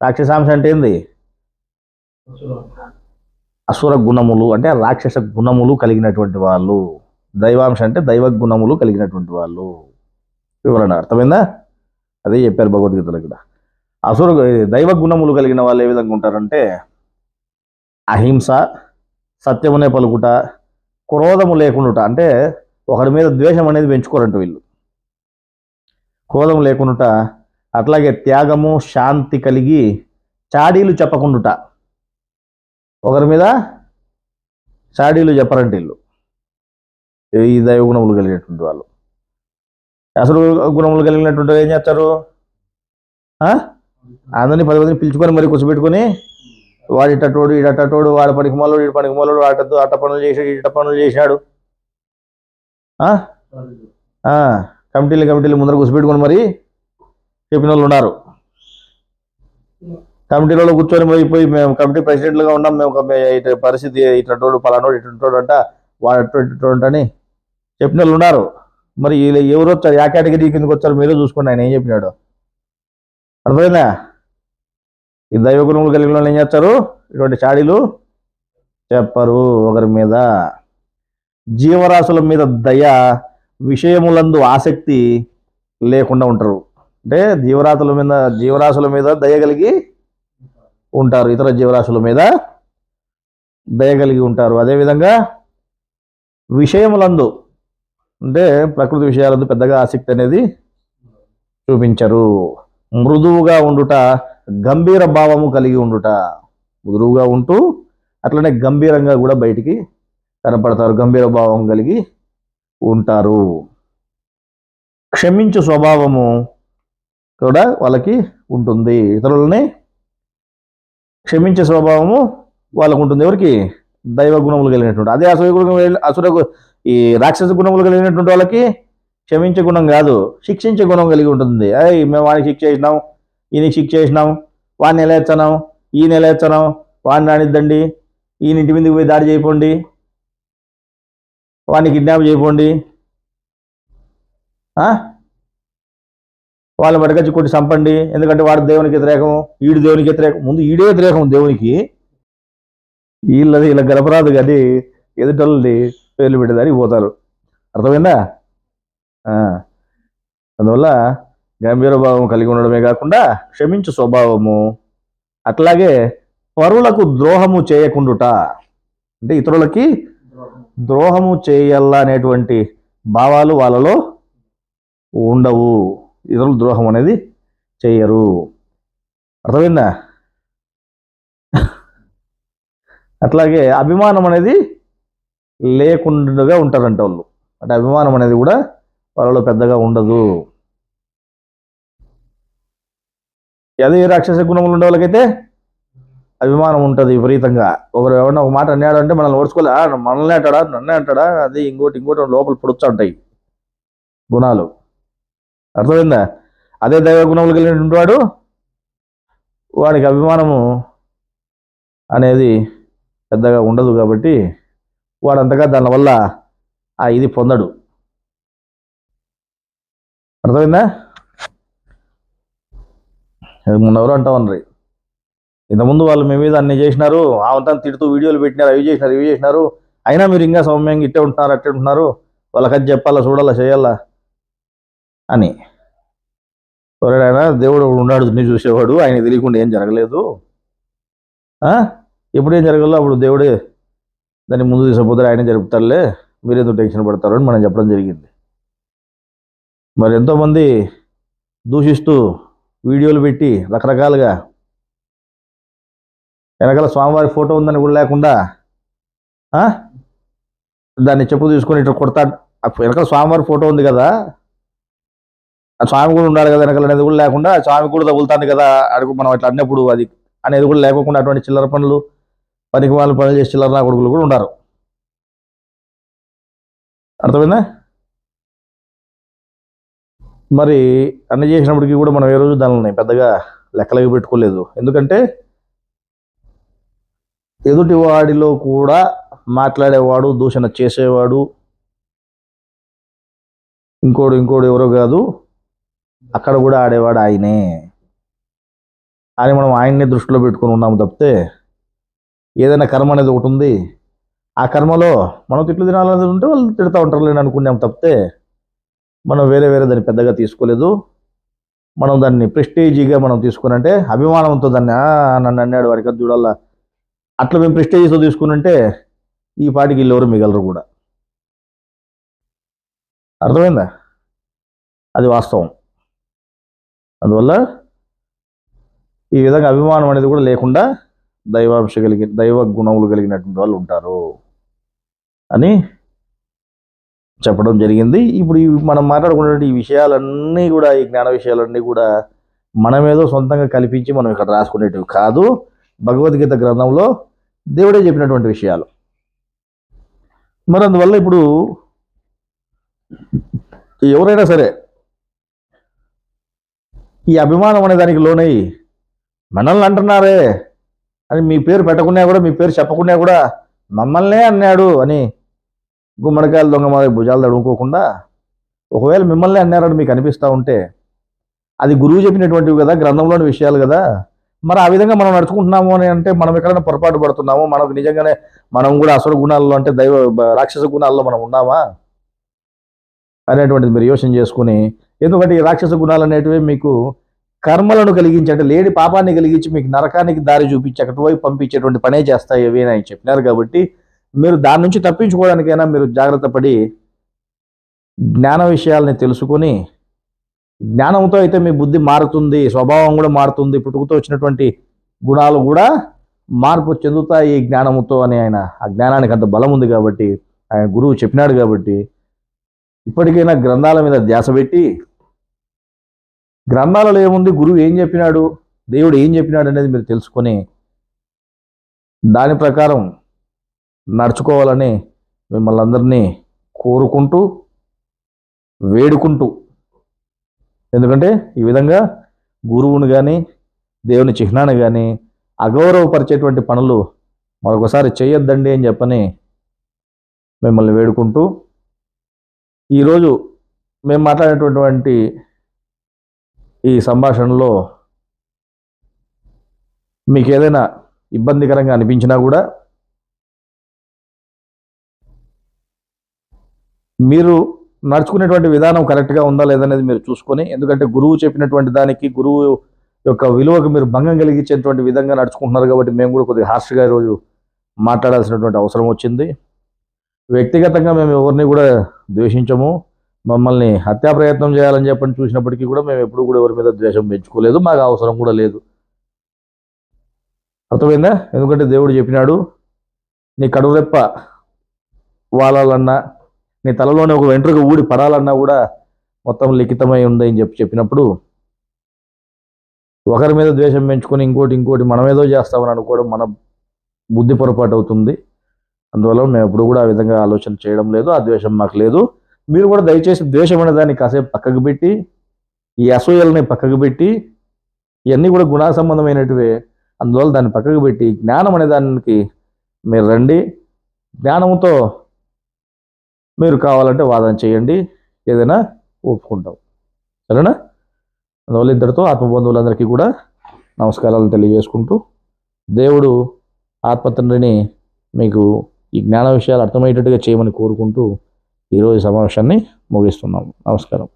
B: రాక్షసాంశ అంటే ఏంది? అసుర గుణములు అంటే రాక్షస గుణములు కలిగినటువంటి వాళ్ళు. దైవాంశ అంటే దైవ గుణములు కలిగినటువంటి వాళ్ళు. వివరణ అర్థమైందా? అదే చెప్పారు భగవద్గీతలో. ఇక్కడ అసుర దైవ గుణములు కలిగిన వాళ్ళు ఏ విధంగా ఉంటారంటే అహింస, సత్యమునే పలుకుట, క్రోధము లేకుండుట. అంటే ఒకరి మీద ద్వేషం అనేది పెంచుకోరంట వీళ్ళు. క్రోధం లేకుండుట, అట్లాగే త్యాగము, శాంతి కలిగి చాడీలు చెప్పకుండుట. ఒకరి మీద చాడీలు చెప్పరంట వీళ్ళు. ఈ దైవ గుణములు కలిగినటువంటి వాళ్ళు. అసలు గుణములు కలిగినటువంటి ఏం చేస్తారు? అందరినీ 10 మందిని పిలుచుకొని మరి కూర్చోబెట్టుకొని వాడు ఇట్టటోడు ఇడటోడు, వాడు పనికి మొలడు ఇటు పనికి మొలడు, అట్ట పనులు చేసాడు ఇట్ట పనులు చేశాడు. కమిటీలు ముందర కూర్చోబెట్టుకొని మరి చెప్పిన వాళ్ళు ఉన్నారు. కమిటీలో కూర్చొని పోయి మేము కమిటీ ప్రెసిడెంట్లుగా ఉన్నాం, మేము ఇటు పరిస్థితి ఇటోడు పలానోడు ఇటుంటోడు అంట, వాడు ఇటు అని చెప్పిన వాళ్ళు ఉన్నారు. మరి ఎవరు వచ్చారు? ఆ కేటగిరీ కిందకి వచ్చారు? మీరే చూసుకోండి ఆయన ఏం చెప్పినాడు. అర్థమైందా? ఈ దైవ గుణములు కలిగిన వాళ్ళు ఏం చేస్తారు? ఇటువంటి చాడీలు చెప్పరు ఒకరి మీద. జీవరాశుల మీద దయ, విషయములందు ఆసక్తి లేకుండా ఉంటారు. అంటే జీవరాశుల మీద దయ కలిగి ఉంటారు, ఇతర జీవరాశుల మీద దయ కలిగి ఉంటారు. అదేవిధంగా విషయములందు అంటే ప్రకృతి విషయాలందు పెద్దగా ఆసక్తి అనేది చూపించరు. మృదువుగా ఉండుట, గంభీర భావము కలిగి ఉండుట. మృదువుగా ఉంటూ అట్లనే గంభీరంగా కూడా బయటికి కనపడతారు, గంభీర భావం కలిగి ఉంటారు. క్షమించు స్వభావము కూడా వాళ్ళకి ఉంటుంది. ఇతరులని క్షమించే స్వభావము వాళ్ళకు ఉంటుంది. ఎవరికి? దైవ గుణములు కలిగినటువంటి. అదే ఈ రాక్షస గుణములు కలిగినటువంటి వాళ్ళకి క్షమించే గుణం కాదు, శిక్షించే గుణం కలిగి ఉంటుంది. మేము వాడికి శిక్ష చేసినాం, ఈయనకి శిక్ష చేసినాం, వాడిని ఎలా ఎచ్చనాం, ఈయన ఎలా ఎచ్చనాం, వాడిని రానిద్దండి, ఈయన ఇంటి మీదకి పోయి దాడి చేయకండి, వాడిని కిడ్నాప్ చేయకండి, వాళ్ళ పడకచ్చి కొట్టి చంపండి, ఎందుకంటే వాడు దేవునికి వ్యతిరేకం, ఈడు దేవునికి వ్యతిరేకం. ముందు ఈడే వ్యతిరేకం దేవునికి. వీళ్ళ గడపరాదు కానీ ఎదుటోళ్ళని పేర్లు పెట్టేదానికి పోతారు. అర్థమైందా? అందువల్ల గంభీర భావం కలిగి ఉండడమే కాకుండా క్షమించు స్వభావము, అట్లాగే పరులకు ద్రోహము చేయకుండుట. అంటే ఇతరులకి ద్రోహము చేయాలా అనేటువంటి భావాలు వాళ్ళలో ఉండవు. ఇతరులు ద్రోహం అనేది చెయ్యరు. అర్థమైందా? అట్లాగే అభిమానం అనేది లేకుండా ఉంటారంట వాళ్ళు. అంటే అభిమానం అనేది కూడా వాళ్ళలో పెద్దగా ఉండదు. అదే రాక్షస గుణములు ఉండే వాళ్ళకైతే అభిమానం ఉంటుంది విపరీతంగా. ఒకరు ఎవరన్నా ఒక మాట అన్నాడు అంటే మనల్ని ఓడ్చుకోలే, మనల్ని అంటాడా నన్నే అంటాడా, అది ఇంకోటి లోపల పొడుచు ఉంటాయి గుణాలు. అర్థమైందా? అదే దైవ గుణములు కలిగినటువంటి వాడు, వాడికి అభిమానము అనేది పెద్దగా ఉండదు కాబట్టి వాడు అంతగా దానివల్ల ఇది పొందడు. అర్థమైందా? మొన్నెవరు అంటా ఉన్నారు, ఇంతకుముందు వాళ్ళు మీ మీద అన్ని చేసినారు, ఆవంతా తిడుతూ వీడియోలు పెట్టినారు, అవి చేసినారు, అయినా మీరు ఇంకా సౌమ్యంగా ఇట్టే ఉంటున్నారు, అట్టే ఉంటున్నారు, వాళ్ళకది చెప్పాలా, చూడాలా, చేయాలా అని. ఎవరైనా దేవుడు ఉన్నాడు నీ చూసేవాడు, ఆయన తెలియకుండా ఏం జరగలేదు, ఎప్పుడేం జరగలో అప్పుడు దేవుడే దాన్ని ముందు తీసుకుపోతారు, ఆయన జరుపుతారులే, మీరేందుకు టెన్షన్ పడతారు అని మనం చెప్పడం జరిగింది. మరి ఎంతోమంది దూషిస్తూ వీడియోలు పెట్టి రకరకాలుగా వెనకాల స్వామివారి ఫోటో ఉందని కూడా లేకుండా దాన్ని చెప్పు తీసుకొని ఇట్లా కొడతాడు. వెనకాల స్వామివారి ఫోటో ఉంది కదా, ఆ స్వామి కూడా ఉండాలి కదా వెనకాల అనేది కూడా లేకుండా, స్వామి కూడా తగులుతుంది కదా అడుగు మనం ఇట్లా అన్నప్పుడు అది అనేది కూడా లేకోకుండా అటువంటి చిల్లర పనులు, పనికి వాళ్ళు పనులు చేసి చిల్లర నా కొడుకులు కూడా ఉన్నారు. అర్థమైందా? మరి అన్ని చేసినప్పటికీ కూడా మనం ఏ రోజు దానిని పెద్దగా లెక్కలకి పెట్టుకోలేదు. ఎందుకంటే ఎదుటి వాడిలో కూడా మాట్లాడేవాడు, దూషణ చేసేవాడు ఇంకోడు ఎవరో కాదు, అక్కడ కూడా ఆడేవాడు ఆయనే అని మనం ఆయన్నే దృష్టిలో పెట్టుకుని ఉన్నాము తప్పితే, ఏదైనా కర్మ అనేది ఒకటి ఉంది, ఆ కర్మలో మనం తిట్లు తినాలనేది ఉంటే వాళ్ళు తిడతా ఉంటారు లేని అనుకున్నాం తప్పితే, మనం వేరే దాన్ని పెద్దగా తీసుకోలేదు. మనం దాన్ని ప్రెస్టేజీగా మనం తీసుకునంటే, అభిమానంతో దాన్ని నన్ను అన్నాడు వాడికి అది చూడాలా అట్లా మేము ప్రెస్టేజ్తో తీసుకునంటే ఈ పాటికి వీళ్ళు ఎవరు మిగలరు కూడా. అర్థమైందా? అది వాస్తవం. అందువల్ల ఈ విధంగా అభిమానం అనేది కూడా లేకుండా దైవ గుణములు కలిగినటువంటి వాళ్ళు ఉంటారు అని చెప్పడం జరిగింది. ఇప్పుడు మనం మాట్లాడుకున్నటువంటి ఈ విషయాలన్నీ కూడా, ఈ జ్ఞాన విషయాలన్నీ కూడా మనమేదో సొంతంగా కల్పించి మనం ఇక్కడ రాసుకునేటివి కాదు, భగవద్గీత గ్రంథంలో దేవుడే చెప్పినటువంటి విషయాలు. మరి అందువల్ల ఇప్పుడు ఎవరైనా సరే ఈ అభిమానం అనే దానికి లోనై మనల్ని అంటున్నారే అని మీ పేరు పెట్టకున్నా కూడా, మీ పేరు చెప్పకున్నా కూడా మమ్మల్నే అన్నాడు అని గుమ్మడికాయలు దొంగ మాదిరి భుజాలు తడుముకోకుండా, ఒకవేళ మిమ్మల్ని అన్నారని మీకు అనిపిస్తూ ఉంటే అది గురువు చెప్పినటువంటివి కదా, గ్రంథంలోని విషయాలు కదా, మరి ఆ విధంగా మనం నడుచుకుంటున్నాము అని అంటే మనం ఎక్కడైనా పొరపాటు పడుతున్నాము, మనకు నిజంగానే మనం కూడా అసుర గుణాల్లో అంటే రాక్షస గుణాల్లో మనం ఉన్నామా అనేటువంటిది మీరు యోచన చేసుకుని, ఎందుకంటే ఈ రాక్షస గుణాలు అనేటివి మీకు కర్మలను కలిగించి, అంటే లేని పాపాన్ని కలిగించి మీకు నరకానికి దారి చూపించి అటువైపు పంపించేటువంటి పనే చేస్తాయి అవి అని ఆయన చెప్పినారు. కాబట్టి మీరు దాని నుంచి తప్పించుకోవడానికైనా మీరు జాగ్రత్త పడి జ్ఞాన విషయాలని తెలుసుకొని, జ్ఞానంతో అయితే మీ బుద్ధి మారుతుంది, స్వభావం కూడా మారుతుంది, పుట్టుకతో వచ్చినటువంటి గుణాలు కూడా మార్పు చెందుతాయి ఈ జ్ఞానముతో అని ఆయన, ఆ జ్ఞానానికి అంత బలం ఉంది కాబట్టి, ఆయన గురువు చెప్పినాడు కాబట్టి ఇప్పటికైనా గ్రంథాల మీద ధ్యాస పెట్టి, గ్రంథాలలో ఏముంది, గురువు ఏం చెప్పినాడు, దేవుడు ఏం చెప్పినాడు అనేది మీరు తెలుసుకొని దాని ప్రకారం నడుచుకోవాలని మిమ్మల్ని అందరినీ కోరుకుంటూ వేడుకుంటూ, ఎందుకంటే ఈ విధంగా గురువుని కానీ దేవుని చిహ్నాన్ని కానీ అగౌరవపరిచేటువంటి పనులు మరొకసారి చేయొద్దండి అని చెప్పని మిమ్మల్ని వేడుకుంటూ, ఈరోజు మేము మాట్లాడేటటువంటి ఈ సంభాషణలో మీకు ఏదైనా ఇబ్బందికరంగా అనిపించినా కూడా మీరు నడుచుకునేటువంటి విధానం కరెక్ట్గా ఉందా లేదనేది మీరు చూసుకొని, ఎందుకంటే గురువు చెప్పినటువంటి దానికి, గురువు యొక్క విలువకు మీరు భంగం కలిగించేటువంటి విధంగా నడుచుకుంటున్నారు కాబట్టి మేము కూడా కొద్దిగా హార్ష్గా ఈరోజు మాట్లాడాల్సినటువంటి అవసరం వచ్చింది. వ్యక్తిగతంగా మేము ఎవరిని కూడా ద్వేషించము, మమ్మల్ని హత్యా ప్రయత్నం చేయాలని చెప్పని చూసినప్పటికీ కూడా మేము ఎప్పుడు కూడా ఎవరి మీద ద్వేషం పెంచుకోలేదు, మాకు అవసరం కూడా లేదు. అర్థమైందా? ఎందుకంటే దేవుడు చెప్పినాడు, నీ కడురెప్ప వాలాలన్నా, నీ తలలోనే ఒక వెంట్రుక ఊడి పడాలన్నా కూడా మొత్తం లిఖితమై ఉంది అని చెప్పినప్పుడు ఒకరి మీద ద్వేషం పెంచుకొని ఇంకోటి మనమేదో చేస్తామని అనుకోవడం మన బుద్ధి పొరపాటు అవుతుంది. అందువల్ల మేము ఎప్పుడు కూడా ఆ విధంగా ఆలోచన చేయడం లేదు. ఆ ద్వేషం మాకు లేదు. మీరు కూడా దయచేసి ద్వేషం అనే దాన్ని కాసేపు పక్కకు పెట్టి, ఈ అసూయల్ని పక్కకు పెట్టి, ఇవన్నీ కూడా గుణ సంబంధమైనటివే. అందువల్ల దాన్ని పక్కకు పెట్టి జ్ఞానం అనే దానికి మీరు రండి. జ్ఞానంతో మీరు కావాలంటే వాదన చేయండి, ఏదైనా ఒప్పుకుంటాం. సరేనా? అందువల్ల ఇద్దరితో ఆత్మబంధువులందరికీ కూడా నమస్కారాలు తెలియజేసుకుంటూ, దేవుడు ఆత్మతండ్రిని మీకు ఈ జ్ఞాన విషయాలు అర్థమయ్యేటట్టుగా చేయమని కోరుకుంటూ ఈరోజు సమావేశాన్ని ముగిస్తున్నాము. నమస్కారం.